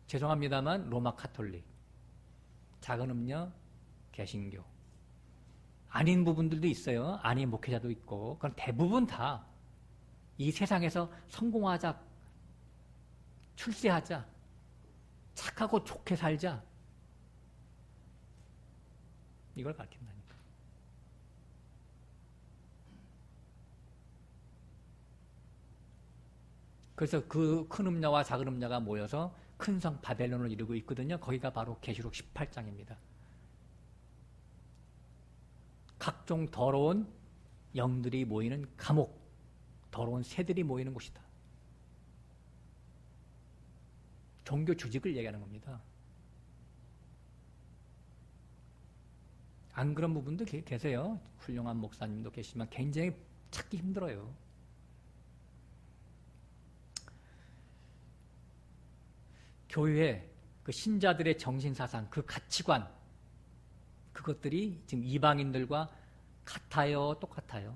죄송합니다만 로마 카톨릭, 작은 음녀, 개신교. 아닌 부분들도 있어요. 아닌 목회자도 있고. 그럼 대부분 다 이 세상에서 성공하자, 출세하자, 착하고 좋게 살자. 이걸 가르친다니까. 그래서 그 큰 음녀와 작은 음녀가 모여서 큰 성 바벨론을 이루고 있거든요. 거기가 바로 계시록 18장입니다. 각종 더러운 영들이 모이는 감옥, 더러운 새들이 모이는 곳이다. 종교 조직을 얘기하는 겁니다. 안 그런 부분도 계세요. 훌륭한 목사님도 계시지만 굉장히 찾기 힘들어요. 교회, 그 신자들의 정신사상, 그 가치관, 그것들이 지금 이방인들과 같아요? 똑같아요?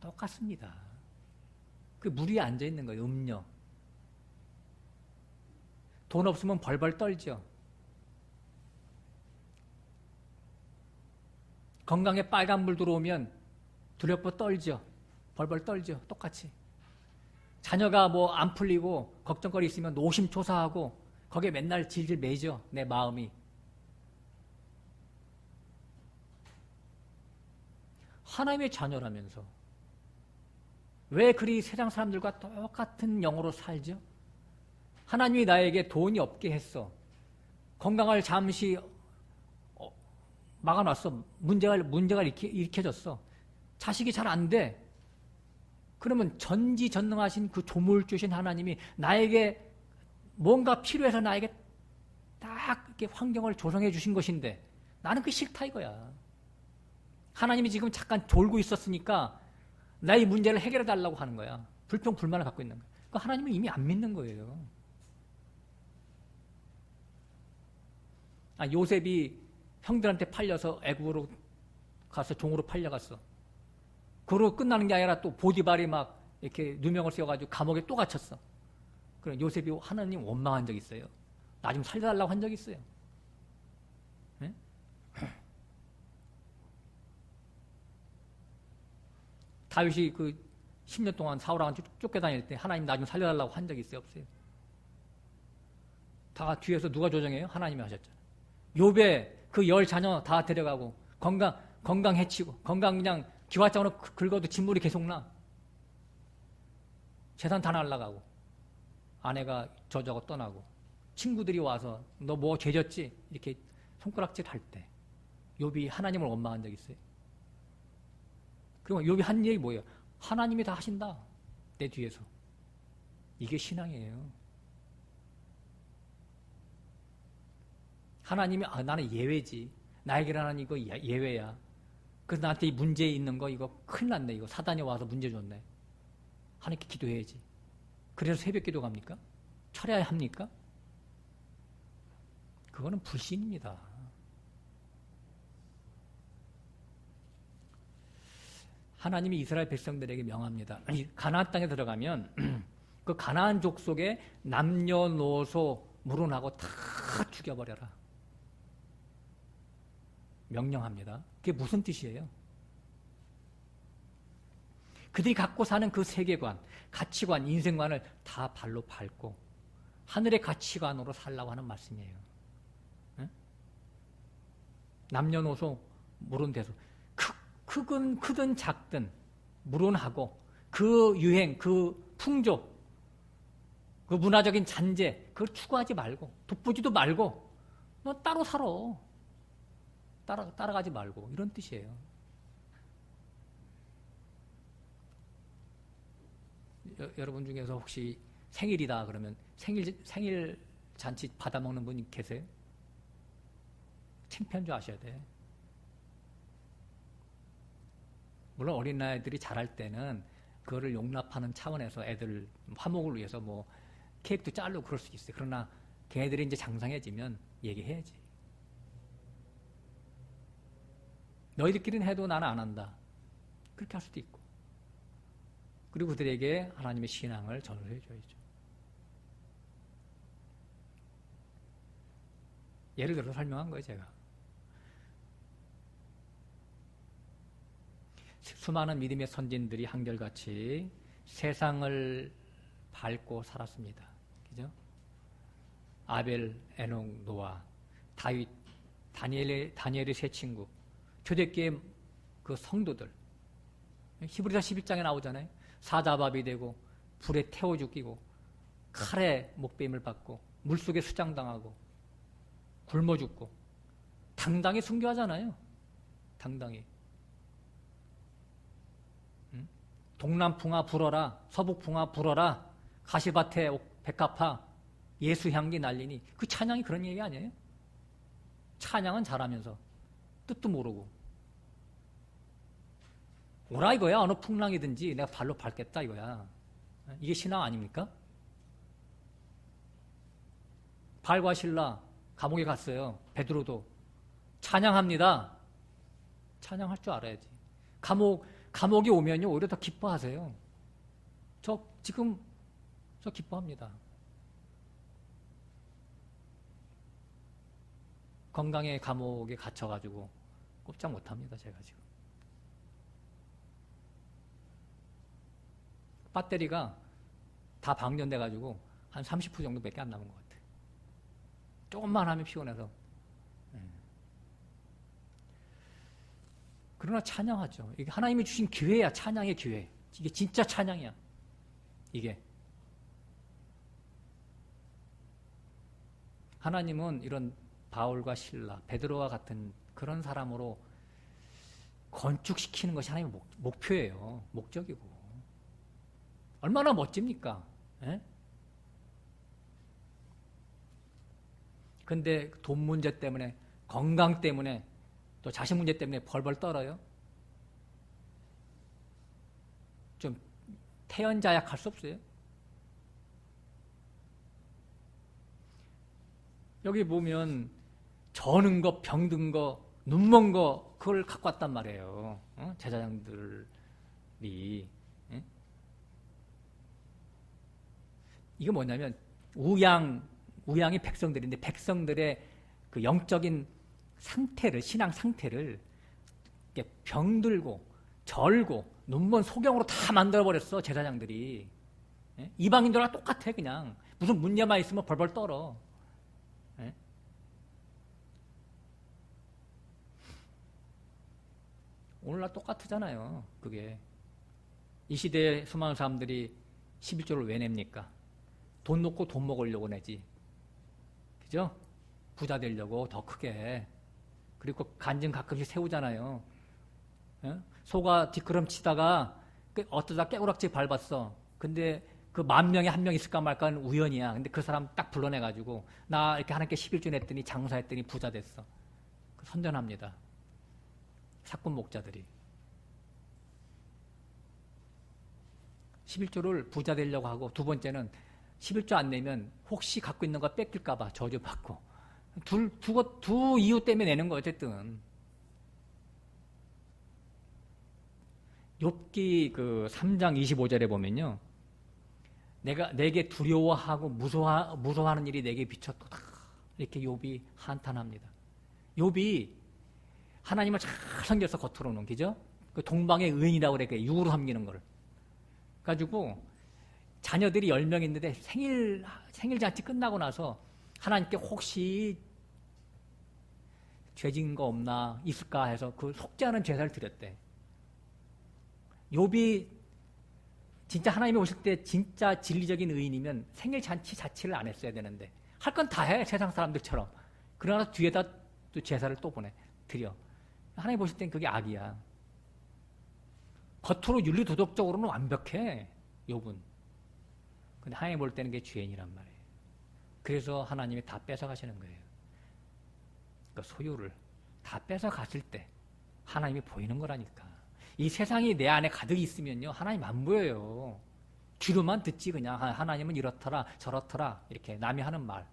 똑같습니다. 그 물 위에 앉아있는 거예요. 음녀. 돈 없으면 벌벌 떨죠. 건강에 빨간불 들어오면 두렵고 떨죠. 벌벌 떨죠. 똑같이. 자녀가 뭐 안 풀리고 걱정거리 있으면 노심초사하고 거기에 맨날 질질 매죠. 내 마음이. 하나님의 자녀라면서 왜 그리 세상 사람들과 똑같은 영으로 살죠? 하나님이 나에게 돈이 없게 했어. 건강을 잠시 막아놨어. 문제가 일으켜졌어. 자식이 잘 안 돼. 그러면 전지전능하신 그 조물주신 하나님이 나에게 뭔가 필요해서 나에게 딱 이렇게 환경을 조성해 주신 것인데 나는 그게 싫다 이거야. 하나님이 지금 잠깐 졸고 있었으니까 나의 문제를 해결해 달라고 하는 거야. 불평, 불만을 갖고 있는 거야. 그러니까 하나님은 이미 안 믿는 거예요. 요셉이 형들한테 팔려서 애굽으로 가서 종으로 팔려갔어. 그러고 끝나는 게 아니라 또 보디발이 막 이렇게 누명을 씌워가지고 감옥에 또 갇혔어. 그럼 요셉이 하나님 원망한 적 있어요. 나 좀 살려달라고 한 적 있어요. 네? 다윗이 그 10년 동안 사울왕 쫓겨다닐 때 하나님 나 좀 살려달라고 한 적이 있어요? 없어요? 다 뒤에서 누가 조정해요? 하나님이 하셨잖아요. 욥의 그 10자녀 다 데려가고 건강 해치고 건강 그냥 기와장으로 긁어도 진물이 계속 나. 재산 다 날라가고 아내가 저저거 떠나고 친구들이 와서 너 뭐 죄졌지? 이렇게 손가락질 할 때 욥이 하나님을 원망한 적 있어요? 그럼 욥이 한 얘기 뭐예요? 하나님이 다 하신다. 내 뒤에서. 이게 신앙이에요. 하나님이 나는 예외지. 나에게라는 이거 예외야. 그래서 나한테 이 문제 있는 거 이거 큰일 났네. 이거 사단이 와서 문제 줬네. 하나님께 기도해야지. 그래서 새벽 기도 갑니까? 철야에 합니까? 그거는 불신입니다. 하나님이 이스라엘 백성들에게 명합니다. 가나안 땅에 들어가면 그 가나안 족속의 남녀노소 물어나고 다 죽여버려라. 명령합니다. 그게 무슨 뜻이에요? 그들이 갖고 사는 그 세계관, 가치관, 인생관을 다 발로 밟고 하늘의 가치관으로 살라고 하는 말씀이에요. 응? 남녀노소 물은대소 크든 작든 물은하고 그 유행, 그 풍조, 그 문화적인 잔재 그걸 추구하지 말고 돋보지도 말고 너 따로 살아. 따라가지 말고 이런 뜻이에요. 여러분 중에서 혹시 생일이다 그러면 생일 잔치 받아먹는 분 계세요? 창피한 줄 아셔야 돼. 물론 어린아이들이 자랄 때는 그거를 용납하는 차원에서 애들 화목을 위해서 뭐 케이크도 자르고 그럴 수 있어요. 그러나 걔네들이 이제 장성해지면 얘기해야지. 너희들끼리는 해도 나는 안 한다. 그렇게 할 수도 있고. 그리고 그들에게 하나님의 신앙을 전을 해줘야죠. 예를 들어서 설명한 거예요, 제가. 수많은 믿음의 선진들이 한결같이 세상을 밟고 살았습니다. 그죠? 아벨, 에녹, 노아, 다윗, 다니엘의 세 친구, 초대교회 그 성도들. 히브리서 11장에 나오잖아요. 사자밥이 되고 불에 태워 죽이고 칼에 목베임을 받고 물속에 수장당하고 굶어 죽고 당당히 순교하잖아요. 당당히. 동남풍아 불어라, 서북풍아 불어라, 가시밭에 백합화, 예수향기 날리니 그 찬양이 그런 얘기 아니에요? 찬양은 잘하면서 뜻도 모르고 오라 이거야. 어느 풍랑이든지 내가 발로 밟겠다 이거야. 이게 신앙 아닙니까? 발과 신라 감옥에 갔어요. 베드로도 찬양합니다. 찬양할 줄 알아야지. 감옥이 오면요 오히려 더 기뻐하세요. 지금 기뻐합니다. 건강에 감옥에 갇혀가지고 꼼짝 못합니다. 제가 지금 배터리가 다 방전돼가지고 한 30% 정도밖에 안 남은 것 같아요. 조금만 하면 피곤해서. 그러나 찬양하죠. 이게 하나님이 주신 기회야. 찬양의 기회. 이게 진짜 찬양이야. 이게 하나님은 이런 바울과 실라, 베드로와 같은 그런 사람으로 건축시키는 것이 하나님의 목표예요. 목적이고. 얼마나 멋집니까? 근데 돈 문제 때문에, 건강 때문에, 또 자식 문제 때문에 벌벌 떨어요? 좀 태연자약할 수 없어요? 여기 보면 저는 거, 병든 거, 눈먼 거 그걸 갖고 왔단 말이에요. 제사장들이. 이게 뭐냐면 우양이 백성들인데 백성들의 그 영적인 상태를, 신앙 상태를 병들고 절고 눈먼 소경으로 다 만들어버렸어. 제사장들이. 이방인들과 똑같아. 그냥 무슨 문제만 있으면 벌벌 떨어. 오늘날 똑같잖아요. 그게. 이 시대에 수많은 사람들이 11조를 왜 냅니까? 돈 놓고 돈 먹으려고 내지. 그죠? 부자 되려고 더 크게. 그리고 간증 가끔씩 세우잖아요. 소가 뒷걸음 치다가 어쩌다 깨우락지 밟았어. 근데 그 10,000명에 1명 있을까 말까는 우연이야. 근데 그 사람 딱 불러내가지고 나 이렇게 하나님께 11조 냈더니 장사했더니 부자 됐어. 선전합니다. 사건 목자들이. 11조를 부자 되려고 하고, 두 번째는 11조 안 내면 혹시 갖고 있는 거 뺏길까봐 저주받고. 두 이유 때문에 내는 거 어쨌든. 욥기 그 3장 25절에 보면요. 내게 두려워하고 무서워하는 일이 내게 비쳤도다. 이렇게 욥이 한탄합니다. 욥이 하나님을 잘 섬겨서 겉으로 넘기죠. 그 동방의 의인이라고 그래. 육으로 섬기는 걸. 가지고 자녀들이 10명 있는데 생일잔치 끝나고 나서 하나님께 혹시 죄진 거 없나 있을까 해서 그 속죄하는 제사를 드렸대. 욥이 진짜 하나님이 오실 때 진짜 진리적인 의인이면 생일잔치 자체를 안 했어야 되는데 할 건 다 해, 세상 사람들처럼. 그러나 뒤에다 또 제사를 또 드려. 하나님 보실 땐 그게 악이야. 겉으로 윤리도덕적으로는 완벽해, 욥은. 근데 하나님 볼 때는 그게 죄인이란 말이에요. 그래서 하나님이 다 뺏어가시는 거예요. 그러니까 소유를 다 뺏어갔을 때 하나님이 보이는 거라니까. 이 세상이 내 안에 가득 있으면요, 하나님 안 보여요. 귀로만 듣지 그냥. 하나님은 이렇더라 저렇더라 이렇게 남이 하는 말.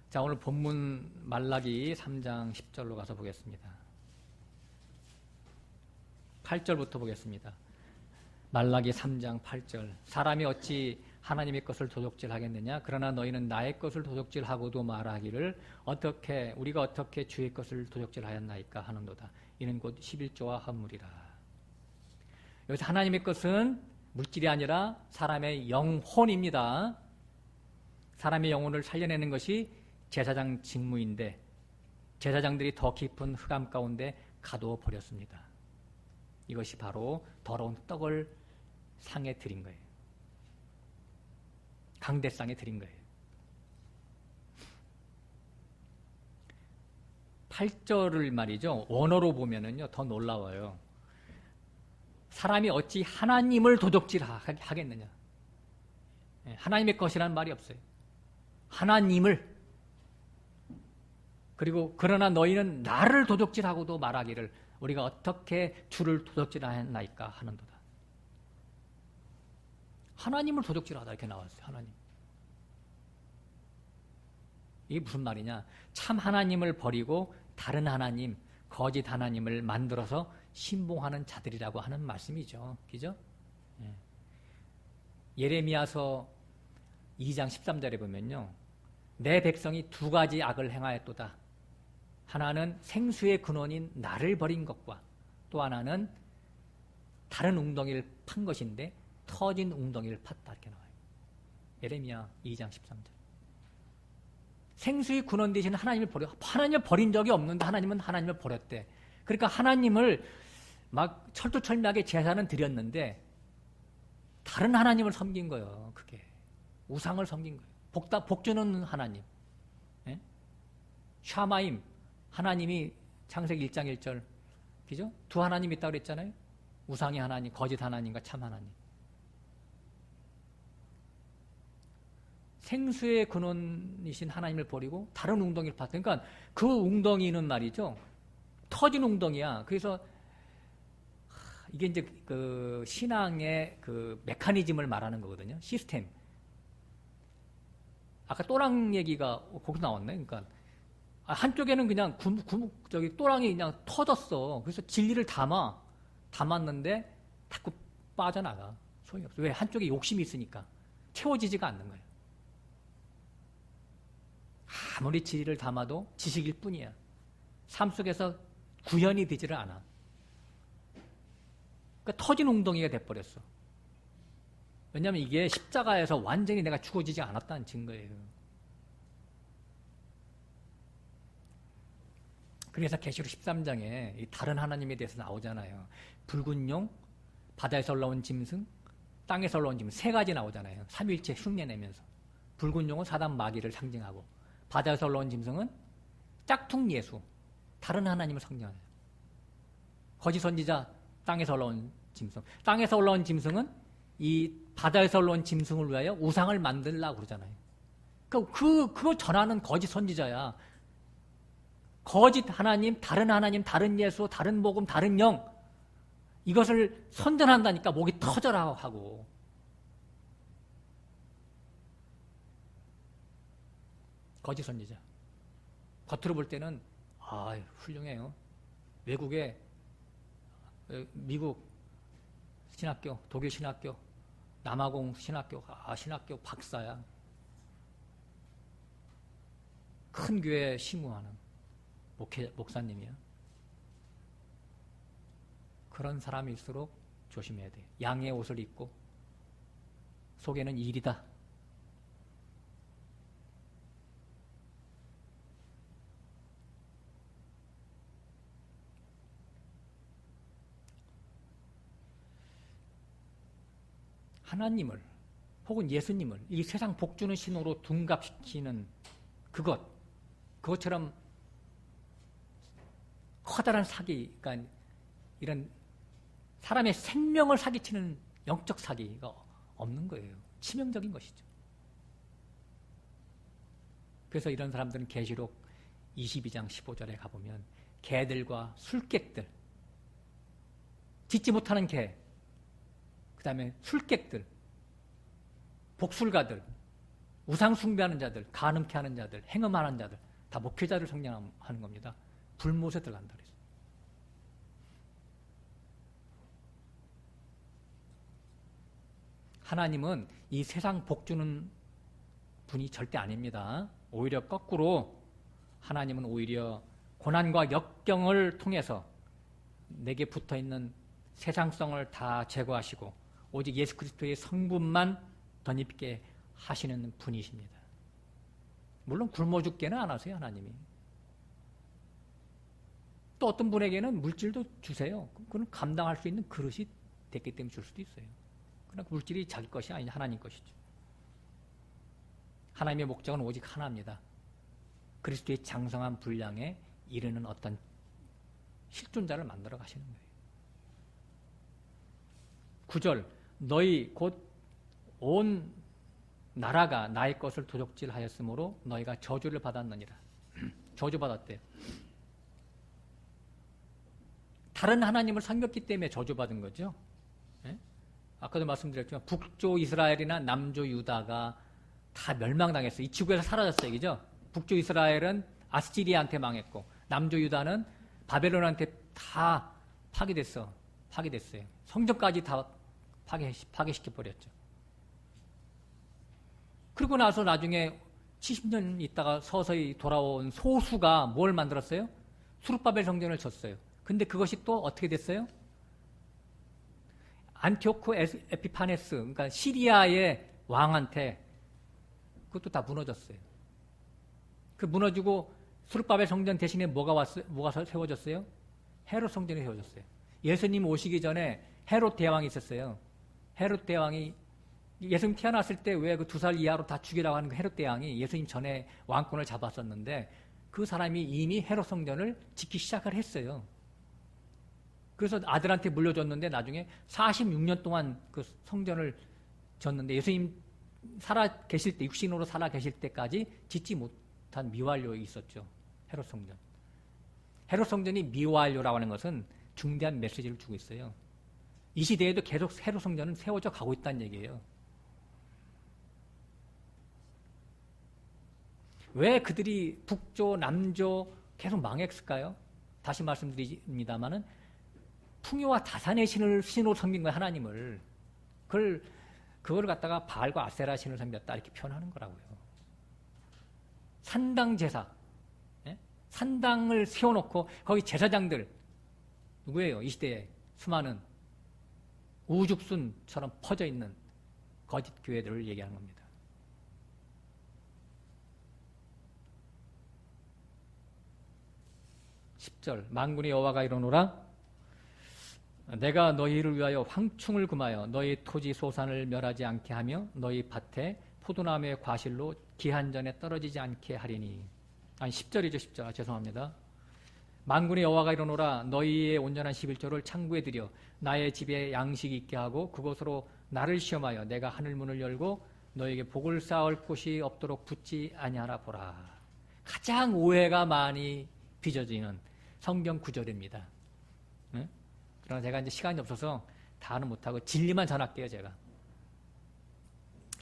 자, 오늘 본문 말라기 3장 10절로 가서 보겠습니다. 8절부터 보겠습니다. 말라기 3장 8절. 사람이 어찌 하나님의 것을 도둑질하겠느냐? 그러나 너희는 나의 것을 도둑질하고도 말하기를 우리가 어떻게 주의 것을 도둑질하였나이까 하는도다. 이는 곧 11조와 헌물이라. 여기서 하나님의 것은 물질이 아니라 사람의 영혼입니다. 사람의 영혼을 살려내는 것이 제사장 직무인데 제사장들이 더 깊은 흑암 가운데 가두어 버렸습니다. 이것이 바로 더러운 떡을 상에 드린 거예요. 강대상에 드린 거예요. 8절을 말이죠. 원어로 보면은요, 더 놀라워요. 사람이 어찌 하나님을 도둑질하겠느냐? 하나님의 것이라는 말이 없어요. 하나님을. 그리고 그러나 너희는 나를 도둑질하고도 말하기를 우리가 어떻게 주를 도둑질하였나이까 하는도다. 하나님을 도둑질하다 이렇게 나왔어요. 하나님. 이게 무슨 말이냐? 참 하나님을 버리고 다른 하나님, 거짓 하나님을 만들어서 신봉하는 자들이라고 하는 말씀이죠. 그죠? 예레미야서 2장 13절에 보면요. 내 백성이 두 가지 악을 행하였도다. 하나는 생수의 근원인 나를 버린 것과 또 하나는 다른 웅덩이를 판 것인데 터진 웅덩이를 팠다 이렇게 나와요. 예레미야 2장 13절. 생수의 근원 대신 하나님을 버린 적이 없는데 하나님은 하나님을 버렸대. 그러니까 하나님을 막 철두철미하게 제사는 드렸는데 다른 하나님을 섬긴 거예요. 그게 우상을 섬긴 거예요. 복주는 하나님. 예? 샤마임 하나님이 창세기 1장 1절 그죠? 두 하나님이 있다고 그랬잖아요. 우상의 하나님, 거짓 하나님과 참 하나님. 생수의 근원이신 하나님을 버리고 다른 웅덩이를 팠다. 그러니까 그 웅덩이는 말이죠. 터진 웅덩이야. 그래서 이게 이제 그 신앙의 그 메커니즘을 말하는 거거든요. 시스템. 아까 또랑 얘기가 거기서 나왔네. 그러니까 한쪽에는 그냥 또랑이 그냥 터졌어. 그래서 진리를 담았는데 자꾸 빠져나가. 소용이 없어. 왜? 한쪽에 욕심이 있으니까. 채워지지가 않는 거예요. 아무리 진리를 담아도 지식일 뿐이야. 삶 속에서 구현이 되지를 않아. 그러니까 터진 웅덩이가 돼버렸어. 왜냐하면 이게 십자가에서 완전히 내가 죽어지지 않았다는 증거예요. 그래서 계시록 13장에 다른 하나님에 대해서 나오잖아요. 붉은 용, 바다에서 올라온 짐승, 땅에서 올라온 짐승 세 가지 나오잖아요. 삼위일체 흉내내면서. 붉은 용은 사단 마귀를 상징하고 바다에서 올라온 짐승은 짝퉁 예수, 다른 하나님을 상징하죠. 거짓 선지자, 땅에서 올라온 짐승. 땅에서 올라온 짐승은 이 바다에서 올라온 짐승을 위하여 우상을 만들려고 그러잖아요. 그거 전하는 거짓 선지자야. 거짓 하나님, 다른 예수, 다른 복음, 다른 영 이것을 선전한다니까 목이 터져라 하고. 거짓 선지자. 겉으로 볼 때는 훌륭해요. 외국에 미국 신학교, 독일 신학교, 남아공 신학교, 신학교 박사야. 큰 교회 심우하는 목사님이야. 그런 사람일수록 조심해야 돼요. 양의 옷을 입고 속에는 일이다. 하나님을 혹은 예수님을 이 세상 복주는 신호로 둔갑시키는 그것처럼 커다란 사기, 그러니까 이런 사람의 생명을 사기치는 영적 사기가 없는 거예요. 치명적인 것이죠. 그래서 이런 사람들은 계시록 22장 15절에 가보면 개들과 술객들, 짖지 못하는 개, 그 다음에 술객들, 복술가들, 우상 숭배하는 자들, 간음케 하는 자들, 행음하는 자들 다 목회자를 성령하는 겁니다. 불못에 들어간다 그랬어요. 하나님은 이 세상 복주는 분이 절대 아닙니다. 오히려 거꾸로 하나님은 오히려 고난과 역경을 통해서 내게 붙어있는 세상성을 다 제거하시고 오직 예수 그리스도의 성분만 덧입게 하시는 분이십니다. 물론 굶어 죽게는 안 하세요, 하나님이. 또 어떤 분에게는 물질도 주세요. 그건 감당할 수 있는 그릇이 됐기 때문에 줄 수도 있어요. 그러나 물질이 자기 것이 아니 하나님 것이죠. 하나님의 목적은 오직 하나입니다. 그리스도의 장성한 분량에 이르는 어떤 실존자를 만들어 가시는 거예요. 9절 너희 곧 온 나라가 나의 것을 도적질하였으므로 너희가 저주를 받았느니라. 저주받았대요. 다른 하나님을 섬겼기 때문에 저주받은 거죠. 네? 아까도 말씀드렸지만 북조 이스라엘이나 남조 유다가 다 멸망당했어요. 이 지구에서 사라졌어요. 그죠? 북조 이스라엘은 아스시리아한테 망했고 남조 유다는 바벨론한테 다 파괴됐어요. 성전까지 다 파괴시켜버렸죠. 그리고 나서 나중에 70년 있다가 서서히 돌아온 소수가 뭘 만들었어요? 수룹바벨 성전을 졌어요. 근데 그것이 또 어떻게 됐어요? 안티오코 에피파네스, 그러니까 시리아의 왕한테 그것도 다 무너졌어요. 그 무너지고 수룹바벨 성전 대신에 뭐가 세워졌어요? 헤롯 성전이 세워졌어요. 예수님 오시기 전에 헤롯 대왕이 있었어요. 헤롯 대왕이 예수님 태어났을 때 왜 그 2살 이하로 다 죽이라고 하는 그 헤롯 대왕이 예수님 전에 왕권을 잡았었는데 그 사람이 이미 헤롯 성전을 짓기 시작을 했어요. 그래서 아들한테 물려줬는데 나중에 46년 동안 그 성전을 졌는데 예수님 살아 계실 때, 육신으로 살아 계실 때까지 짓지 못한 미완료가 있었죠. 헤롯 성전. 헤롯 성전이 미완료라고 하는 것은 중대한 메시지를 주고 있어요. 이 시대에도 계속 헤롯 성전은 세워져 가고 있다는 얘기예요. 왜 그들이 북조, 남조 계속 망했을까요? 다시 말씀드립니다마는 풍요와 다산의 신으로 섬긴 거예요, 하나님을. 그걸 갖다가 바알과 아세라 신을 섬겼다 이렇게 표현하는 거라고요. 산당 제사, 예? 산당을 세워놓고 거기 제사장들 누구예요? 이 시대에 수많은 우죽순처럼 퍼져 있는 거짓 교회들을 얘기하는 겁니다. (10절) 만군의 여호와가 이르노라 내가 너희를 위하여 황충을 금하여 너희 토지 소산을 멸하지 않게 하며 너희 밭에 포도나무의 과실로 기한전에 떨어지지 않게 하리니. 아니 10절이죠. 10절. 죄송합니다. 만군의 여호와가 이르노라 너희의 온전한 11조를 창구에 들여 나의 집에 양식이 있게 하고 그곳으로 나를 시험하여 내가 하늘문을 열고 너에게 복을 쌓을 곳이 없도록 붙지 아니하라 보라. 가장 오해가 많이 빚어지는 성경 구절입니다. 네? 그러나 제가 이제 시간이 없어서 다는 못하고 진리만 전할게요, 제가.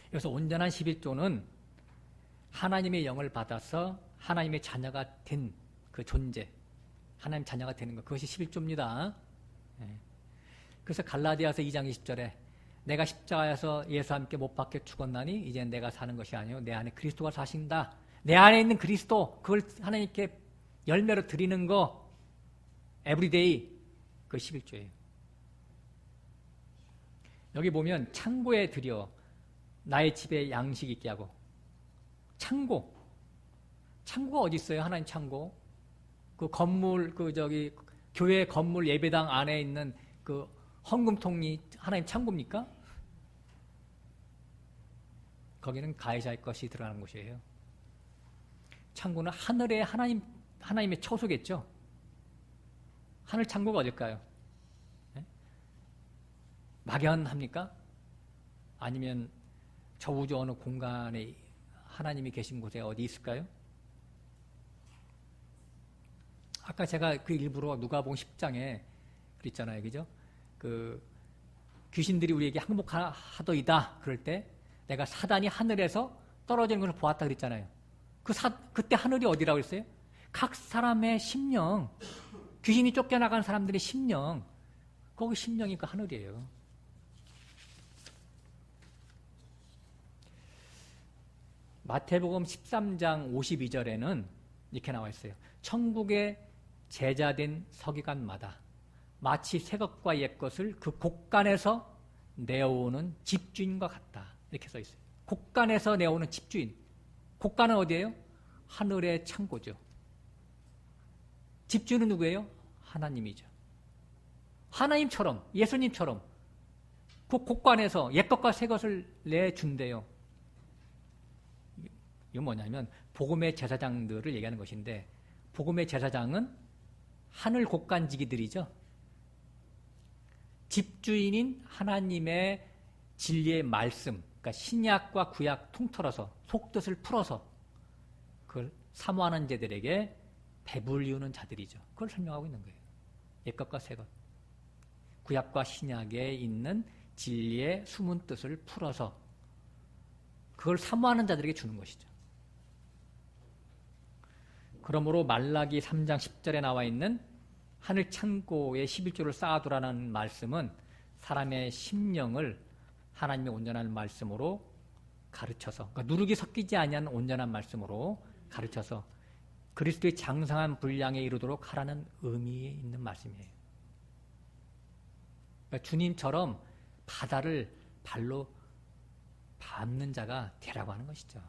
그래서 온전한 11조는 하나님의 영을 받아서 하나님의 자녀가 된 그 존재, 하나님 자녀가 되는 것, 그것이 11조입니다. 네. 그래서 갈라디아서 2장 20절에 내가 십자가에서 예수와 함께 못 박혀 죽었나니 이제 내가 사는 것이 아니요 내 안에 그리스도가 사신다. 내 안에 있는 그리스도, 그걸 하나님께 열매로 드리는 거 에브리데이, 그 11조예요. 여기 보면 창고에 들여 나의 집에 양식 있게 하고. 창고가 어디 있어요? 하나님 창고. 그 건물, 교회 건물 예배당 안에 있는 그 헌금통이 하나님 창고입니까? 거기는 가해자의 것이 들어가는 곳이에요. 창고는 하늘의 하나님의 처소겠죠? 하늘 창고가 어딜까요? 네? 막연합니까? 아니면 저 우주 어느 공간에 하나님이 계신 곳에 어디 있을까요? 아까 제가 그 일부러 누가복음 10장에 그랬잖아요. 그죠? 그 귀신들이 우리에게 항복하더이다. 그럴 때 내가 사단이 하늘에서 떨어지는 것을 보았다 그랬잖아요. 그때 하늘이 어디라고 그랬어요? 각 사람의 심령, 귀신이 쫓겨나간 사람들의 심령, 거기 심령이 그 하늘이에요. 마태복음 13장 52절에는 이렇게 나와 있어요. 천국의 제자된 서기관마다 마치 새 것과 옛 것을 그 곳간에서 내어오는 집주인과 같다. 이렇게 써 있어요. 곳간에서 내어오는 집주인. 곳간은 어디예요? 하늘의 창고죠. 집주인은 누구예요? 하나님이죠. 하나님처럼, 예수님처럼 그 곳간에서 옛 것과 새 것을 내준대요. 이건 뭐냐면 복음의 제사장들을 얘기하는 것인데, 복음의 제사장은 하늘 곳간지기들이죠. 집주인인 하나님의 진리의 말씀, 그러니까 신약과 구약 통틀어서 속뜻을 풀어서 그걸 사모하는 자들에게 배불리우는 자들이죠. 그걸 설명하고 있는 거예요. 옛것과 새것, 구약과 신약에 있는 진리의 숨은 뜻을 풀어서 그걸 사모하는 자들에게 주는 것이죠. 그러므로 말라기 3장 10절에 나와 있는 하늘 창고에 11조를 쌓아두라는 말씀은 사람의 심령을 하나님의 온전한 말씀으로 가르쳐서, 그러니까 누룩이 섞이지 아니한 온전한 말씀으로 가르쳐서 그리스도의 장성한 분량에 이르도록 하라는 의미에 있는 말씀이에요. 그러니까 주님처럼 바다를 발로 밟는 자가 되라고 하는 것이죠.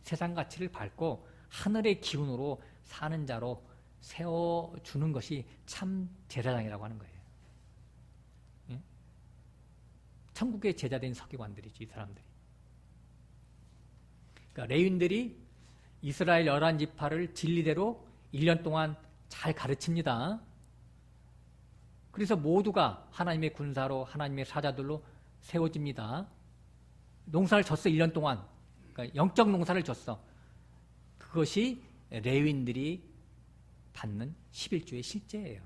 세상 가치를 밟고 하늘의 기운으로 사는 자로 세워주는 것이 참 제사장이라고 하는 거예요. 예? 천국의 제자된 서기관들이지, 이 사람들이. 그러니까 레위인들이 이스라엘 11지파를 진리대로 1년 동안 잘 가르칩니다. 그래서 모두가 하나님의 군사로, 하나님의 사자들로 세워집니다. 농사를 졌어, 1년 동안. 그러니까 영적 농사를 졌어. 그것이 레위인들이 받는 11조의 실제예요.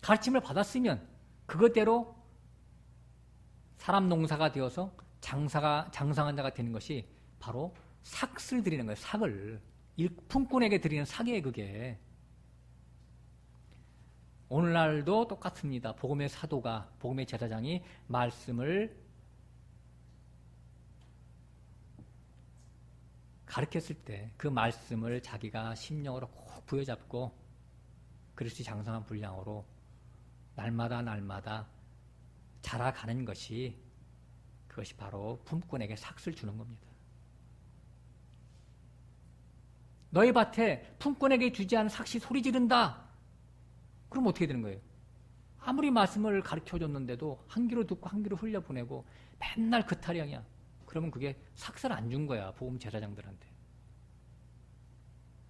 가르침을 받았으면 그것대로 사람 농사가 되어서 장성한 자가 되는 것이 바로 삭을 드리는 거예요. 삭을. 품꾼에게 드리는 삭이에요, 그게. 오늘날도 똑같습니다. 복음의 사도가, 복음의 제사장이 말씀을 가르쳤을 때 그 말씀을 자기가 심령으로 꼭 부여잡고 그리스도의 장성한 분량으로 날마다 자라가는 것이, 그것이 바로 품꾼에게 삭을 주는 겁니다. 너희 밭에 품꾼에게 주지 않은 삭시 소리 지른다. 그럼 어떻게 되는 거예요? 아무리 말씀을 가르쳐줬는데도 한 귀로 듣고 한 귀로 흘려보내고 맨날 그 타령이야. 그러면 그게 삭을 안 준 거야, 복음 제사장들한테.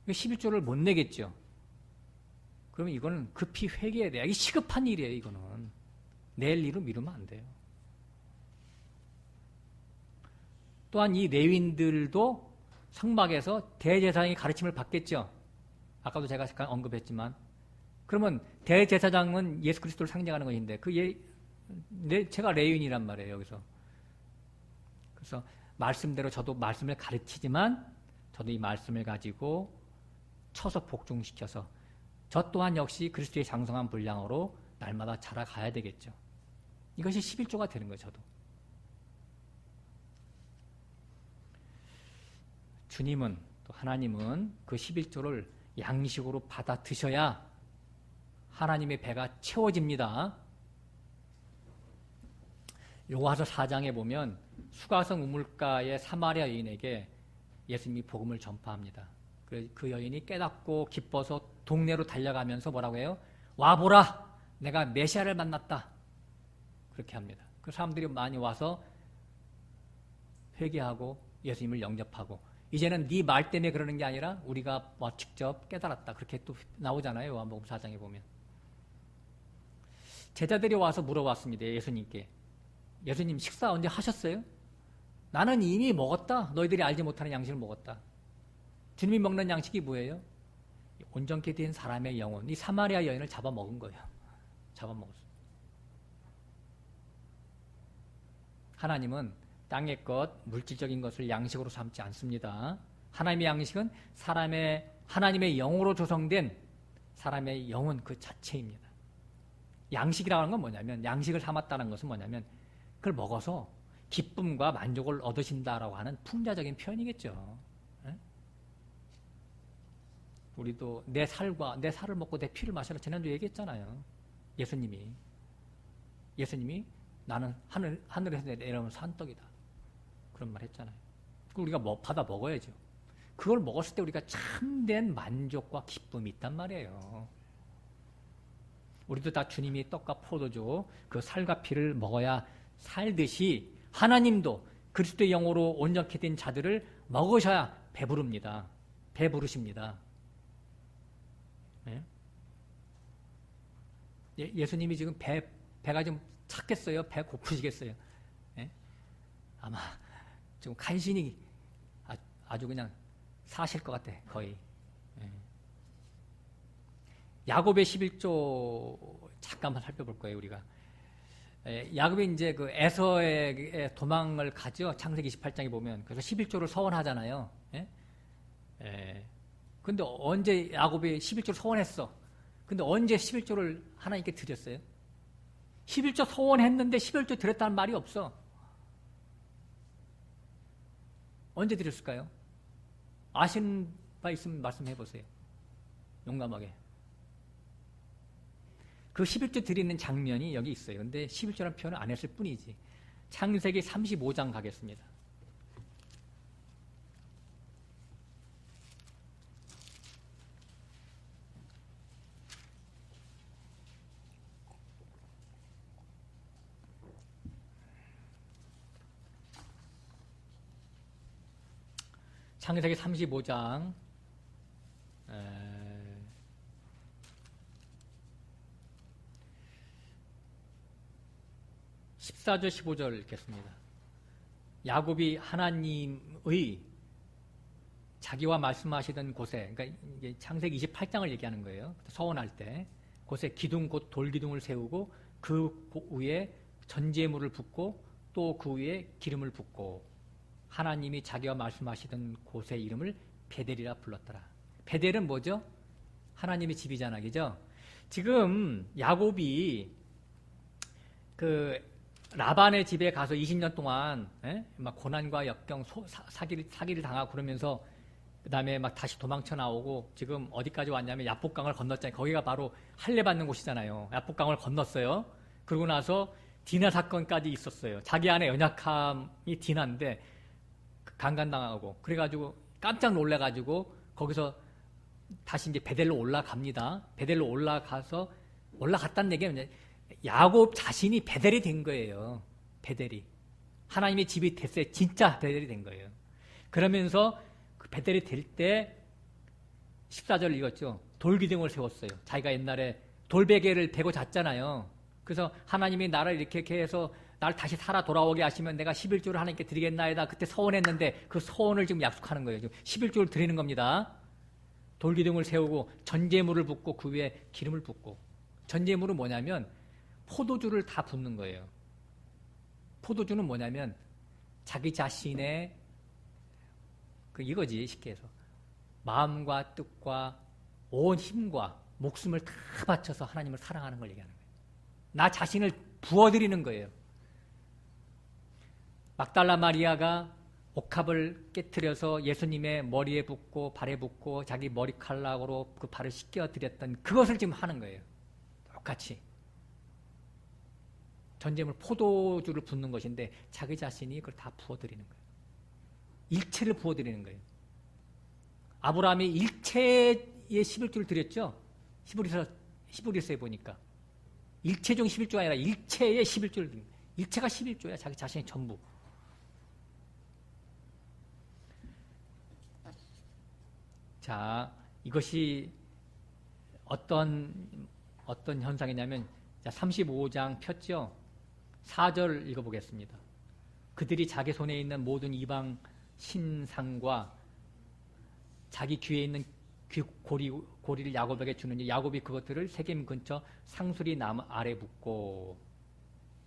11조를 못 내겠죠. 그러면 이거는 급히 회개해야 돼. 이게 시급한 일이에요, 이거는. 내일 일로 미루면 안 돼요. 또한 이 레위인들도 성막에서 대제사장이 가르침을 받겠죠. 아까도 제가 잠깐 언급했지만, 그러면 대제사장은 예수 그리스도를 상징하는 것인데, 제가 레위인이란 말이에요, 여기서. 그래서 말씀대로 저도 말씀을 가르치지만, 저도 이 말씀을 가지고 쳐서 복종시켜서 저 또한 역시 그리스도의 장성한 분량으로 날마다 자라가야 되겠죠. 이것이 11조가 되는 거예요, 저도. 주님은, 또 하나님은 그 11조를 양식으로 받아 드셔야 하나님의 배가 채워집니다. 요한서 4장에 보면 수가성 우물가의 사마리아 여인에게 예수님이 복음을 전파합니다. 그 여인이 깨닫고 기뻐서 동네로 달려가면서 뭐라고 해요? 와보라! 내가 메시아를 만났다. 그렇게 합니다. 그 사람들이 많이 와서 회개하고 예수님을 영접하고 이제는 네 말 때문에 그러는 게 아니라 우리가 직접 깨달았다. 그렇게 또 나오잖아요. 요한복음 4장에 보면. 제자들이 와서 물어봤습니다. 예수님께. 예수님 식사 언제 하셨어요? 나는 이미 먹었다. 너희들이 알지 못하는 양식을 먹었다. 주님이 먹는 양식이 뭐예요? 온전케 된 사람의 영혼. 이 사마리아 여인을 잡아먹은 거예요. 잡아먹었어요. 하나님은 땅의 것, 물질적인 것을 양식으로 삼지 않습니다. 하나님의 양식은 하나님의 영으로 조성된 사람의 영혼 그 자체입니다. 양식이라고 하는 건 뭐냐면, 양식을 삼았다는 것은 뭐냐면 그걸 먹어서 기쁨과 만족을 얻으신다라고 하는 풍자적인 표현이겠죠. 네? 우리도 내 살을 먹고 내 피를 마시라 지난주에 얘기했잖아요. 예수님이 나는 하늘에서 내려오는 산떡이다. 그런 말 했잖아요. 우리가 받아 먹어야죠. 그걸 먹었을 때 우리가 참된 만족과 기쁨이 있단 말이에요. 우리도 다 주님이 떡과 포도주 그 살과 피를 먹어야 살듯이 하나님도 그리스도의 영으로 온전케 된 자들을 먹으셔야 배부릅니다. 배부르십니다. 네? 예수님이 지금 배가 좀 찼겠어요? 배 고프시겠어요? 네? 아마 지금 간신히 아주 그냥 사실 것 같아, 거의. 네. 야곱의 11조 잠깐만 살펴볼 거예요, 우리가. 야곱이 이제 그 에서의 도망을 가죠. 창세기 28장에 보면. 그래서 11조를 서원하잖아요. 근데 언제 야곱이 11조를 서원했어? 근데 언제 11조를 하나님께 드렸어요? 11조 서원했는데 11조 드렸다는 말이 없어. 언제 드렸을까요? 아시는 바 있으면 말씀해 보세요. 용감하게. 그 11조 드리는 장면이 여기 있어요. 근데 11조라는 표현을 안 했을 뿐이지. 창세기 35장 가겠습니다. 창세기 35장 14절 15절 읽겠습니다. 야곱이 하나님의 자기와 말씀하시던 곳에, 그러니까 이게 창세기 28장을 얘기하는 거예요. 서원할 때 곳에 기둥 곧 돌기둥을 세우고 그 위에 전제물을 붓고 또 그 위에 기름을 붓고 하나님이 자기와 말씀하시던 곳의 이름을 베델이라 불렀더라. 베델은 뭐죠? 하나님의 집이잖아, 그죠? 지금 야곱이 그 라반의 집에 가서 20년 동안 막 고난과 역경, 사기를 당하고 그러면서 그 다음에 막 다시 도망쳐 나오고 지금 어디까지 왔냐면 야복강을 건넜잖아요. 거기가 바로 할례 받는 곳이잖아요. 야복강을 건넜어요. 그러고 나서 디나 사건까지 있었어요. 자기 안에 연약함이 디나인데 강간당하고 그래가지고 깜짝 놀래가지고 거기서 다시 이제 베델로 올라갑니다. 베델로 올라갔다는 얘기는 야곱 자신이 베델이 된 거예요. 베델이. 하나님의 집이 됐어요. 진짜 베델이 된 거예요. 그러면서 그 베델이 될 때 14절 읽었죠. 돌기둥을 세웠어요. 자기가 옛날에 돌베개를 베고 잤잖아요. 그래서 하나님이 나를 이렇게 해서 날 다시 살아 돌아오게 하시면 내가 11조를 하나님께 드리겠나이다. 그때 서원했는데 그 서원을 지금 약속하는 거예요. 지금 11조를 드리는 겁니다. 돌기둥을 세우고 전제물을 붓고 그 위에 기름을 붓고. 전제물은 뭐냐면 포도주를 다 붓는 거예요. 포도주는 뭐냐면 자기 자신의 이거지, 쉽게 해서 마음과 뜻과 온 힘과 목숨을 다 바쳐서 하나님을 사랑하는 걸 얘기하는 거예요. 나 자신을 부어드리는 거예요. 막달라 마리아가 옥합을 깨트려서 예수님의 머리에 붓고 발에 붓고 자기 머리칼락으로 그 발을 씻겨 드렸던 그것을 지금 하는 거예요. 똑같이. 전제물 포도주를 붓는 것인데 자기 자신이 그걸 다 부어드리는 거예요. 일체를 부어드리는 거예요. 아브라함이 일체의 11조를 드렸죠. 히브리서에 보니까 일체 중 11조가 아니라 일체의 11조를 드립니다. 일체가 11조야. 자기 자신의 전부. 자, 이것이 어떤 현상이냐면, 자, 35장 폈죠? 4절 읽어보겠습니다. 그들이 자기 손에 있는 모든 이방 신상과 자기 귀에 있는 고리를 야곱에게 주느니 야곱이 그것들을 세겜 근처 상수리 나무 아래 묻고.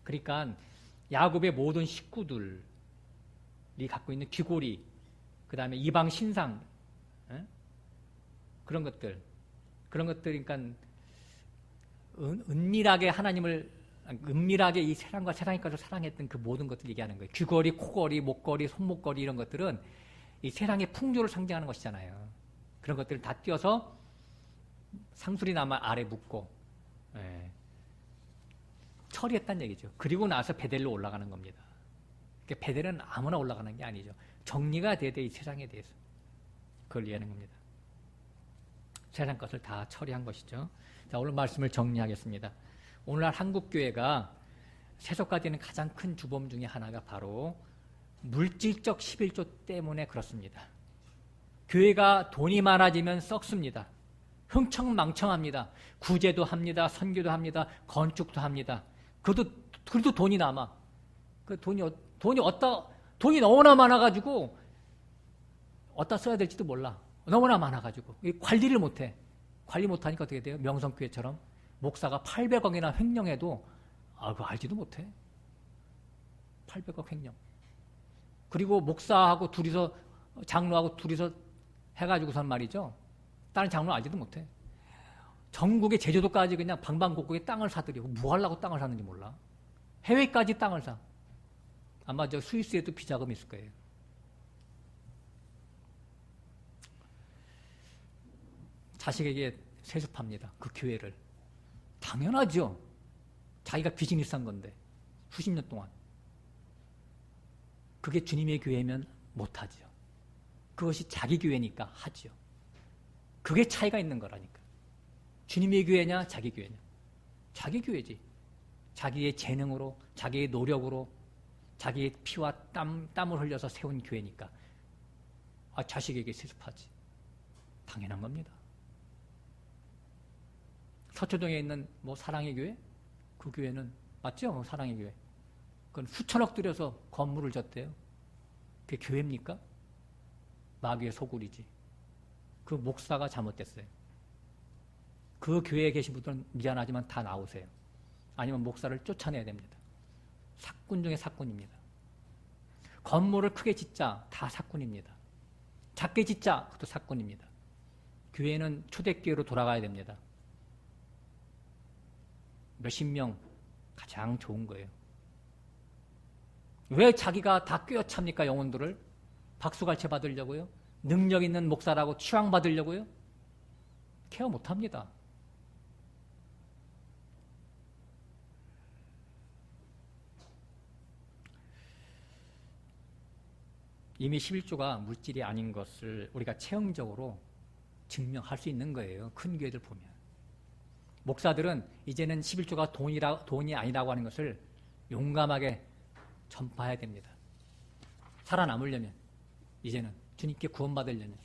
그러니까 야곱의 모든 식구들이 갖고 있는 귀고리, 그 다음에 이방 신상, 그런 것들, 그러니까 은밀하게 은밀하게 이 세상과 세상의 것을 사랑했던 그 모든 것들 얘기하는 거예요. 귀걸이, 코걸이, 목걸이, 손목걸이 이런 것들은 이 세상의 풍조를 상징하는 것이잖아요. 그런 것들을 다 띄어서 상수리 나무 아래 묻고 처리했다는 얘기죠. 그리고 나서 베델로 올라가는 겁니다. 그러니까 베델은 아무나 올라가는 게 아니죠. 정리가 돼야 돼, 이 세상에 대해서. 그걸 이해하는 겁니다. 세상 것을 다 처리한 것이죠. 자, 오늘 말씀을 정리하겠습니다. 오늘날 한국교회가 세속화되는 가장 큰 주범 중에 하나가 바로 물질적 11조 때문에 그렇습니다. 교회가 돈이 많아지면 썩습니다. 흥청망청합니다. 구제도 합니다. 선교도 합니다. 건축도 합니다. 그래도 돈이 남아. 돈이 너무나 많아가지고 어디다 써야 될지도 몰라. 너무나 많아가지고 관리를 못해. 관리 못하니까 어떻게 돼요? 명성교회처럼 목사가 800억이나 횡령해도 그거 알지도 못해. 800억 횡령. 그리고 목사하고 둘이서, 장로하고 둘이서 해가지고선 말이죠. 다른 장로 알지도 못해. 전국의 제주도까지 그냥 방방곡곡에 땅을 사들이고 뭐 하려고 땅을 사는지 몰라. 해외까지 땅을 사. 아마 저 스위스에도 비자금 있을 거예요. 자식에게 세습합니다. 그 교회를. 당연하죠. 자기가 비즈니스 한 건데 수십 년 동안. 그게 주님의 교회면 못하죠. 그것이 자기 교회니까 하죠. 그게 차이가 있는 거라니까. 주님의 교회냐 자기 교회냐. 자기 교회지. 자기의 재능으로, 자기의 노력으로, 자기의 피와 땀을 흘려서 세운 교회니까 자식에게 세습하지. 당연한 겁니다. 서초동에 있는 사랑의 교회? 그 교회는 맞죠? 사랑의 교회. 그건 수천억 들여서 건물을 졌대요. 그게 교회입니까? 마귀의 소굴이지. 그 목사가 잘못됐어요. 그 교회에 계신 분들은 미안하지만 다 나오세요. 아니면 목사를 쫓아내야 됩니다. 사꾼 중에 사꾼입니다. 건물을 크게 짓자 다 사꾼입니다. 작게 짓자 그것도 사꾼입니다. 교회는 초대교회로 돌아가야 됩니다. 몇십 명 가장 좋은 거예요. 왜 자기가 다 꿰어찹니까? 영혼들을 박수갈채 받으려고요? 능력 있는 목사라고 취향 받으려고요? 케어 못합니다. 이미 11조가 물질이 아닌 것을 우리가 체험적으로 증명할 수 있는 거예요. 큰 교회들 보면. 목사들은 이제는 11조가 돈이 아니라고 하는 것을 용감하게 전파해야 됩니다. 살아남으려면, 이제는 주님께 구원받으려면.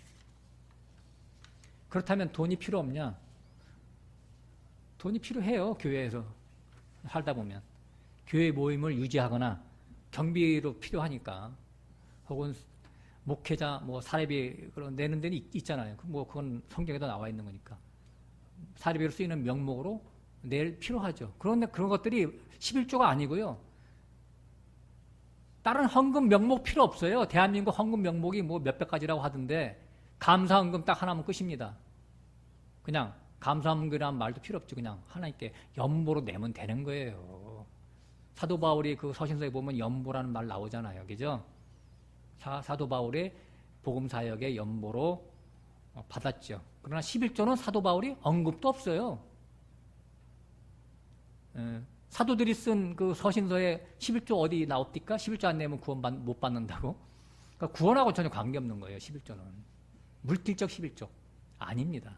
그렇다면 돈이 필요 없냐? 돈이 필요해요. 교회에서 살다 보면. 교회 모임을 유지하거나 경비로 필요하니까. 혹은 목회자 사례비 내는 데는 있잖아요. 그건 성경에도 나와 있는 거니까. 사례비로 쓰이는 명목으로 낼 필요하죠. 그런데 그런 것들이 11조가 아니고요. 다른 헌금 명목 필요 없어요. 대한민국 헌금 명목이 몇백 가지라고 하던데 감사헌금 딱 하나면 끝입니다. 그냥 감사헌금이라는 말도 필요 없죠. 그냥 하나님께 연보로 내면 되는 거예요. 사도 바울이 그 서신서에 보면 연보라는 말 나오잖아요. 그죠? 사도 바울의 복음 사역의 연보로 받았죠. 그러나 11조는 사도 바울이 언급도 없어요. 사도들이 쓴 그 서신서에 11조 어디 나옵니까? 11조 안 내면 구원 못 받는다고? 그러니까 구원하고 전혀 관계없는 거예요. 11조는. 물질적 11조. 아닙니다.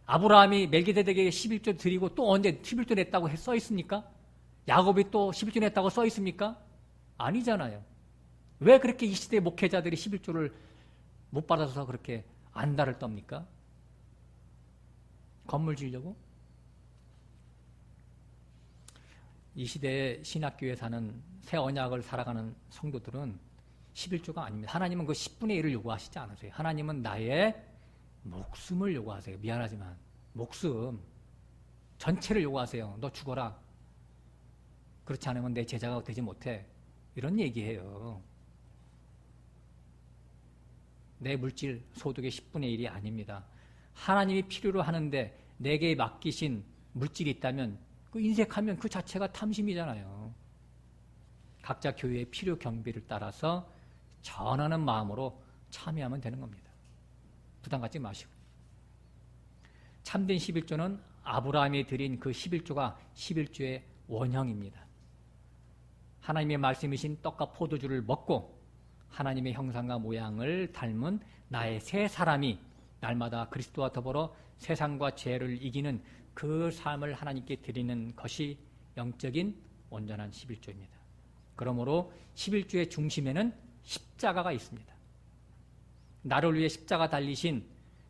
아브라함이 멜기세덱에게 11조 드리고 또 언제 11조 냈다고 써 있습니까? 야곱이 또 11조 냈다고 써 있습니까? 아니잖아요. 왜 그렇게 이 시대의 목회자들이 11조를 못 받아서 그렇게 안달을 떱니까? 건물 지으려고? 이 시대의 신학교에 사는 새 언약을 살아가는 성도들은 11조가 아닙니다. 하나님은 그 10분의 1을 요구하시지 않으세요. 하나님은 나의 목숨을 요구하세요. 미안하지만 목숨 전체를 요구하세요. 너 죽어라. 그렇지 않으면 내 제자가 되지 못해. 이런 얘기해요. 내 물질 소득의 10분의 1이 아닙니다. 하나님이 필요로 하는데 내게 맡기신 물질이 있다면 그 인색하면 그 자체가 탐심이잖아요. 각자 교회의 필요 경비를 따라서 전하는 마음으로 참여하면 되는 겁니다. 부담 갖지 마시고. 참된 11조는 아브라함이 드린 그 11조가 11조의 원형입니다. 하나님의 말씀이신 떡과 포도주를 먹고 하나님의 형상과 모양을 닮은 나의 새 사람이 날마다 그리스도와 더불어 세상과 죄를 이기는 그 삶을 하나님께 드리는 것이 영적인 온전한 11조입니다. 그러므로 11조의 중심에는 십자가가 있습니다. 나를 위해 십자가 달리신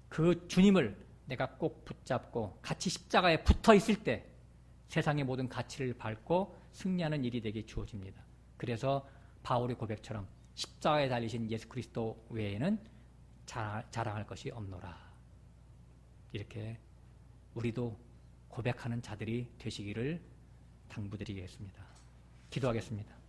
그 주님을 내가 꼭 붙잡고 같이 십자가에 붙어 있을 때 세상의 모든 가치를 밟고 승리하는 일이 내게 주어집니다. 그래서 바울의 고백처럼 십자가에 달리신 예수 그리스도 외에는 자랑할 것이 없노라. 이렇게 우리도 고백하는 자들이 되시기를 당부드리겠습니다. 기도하겠습니다.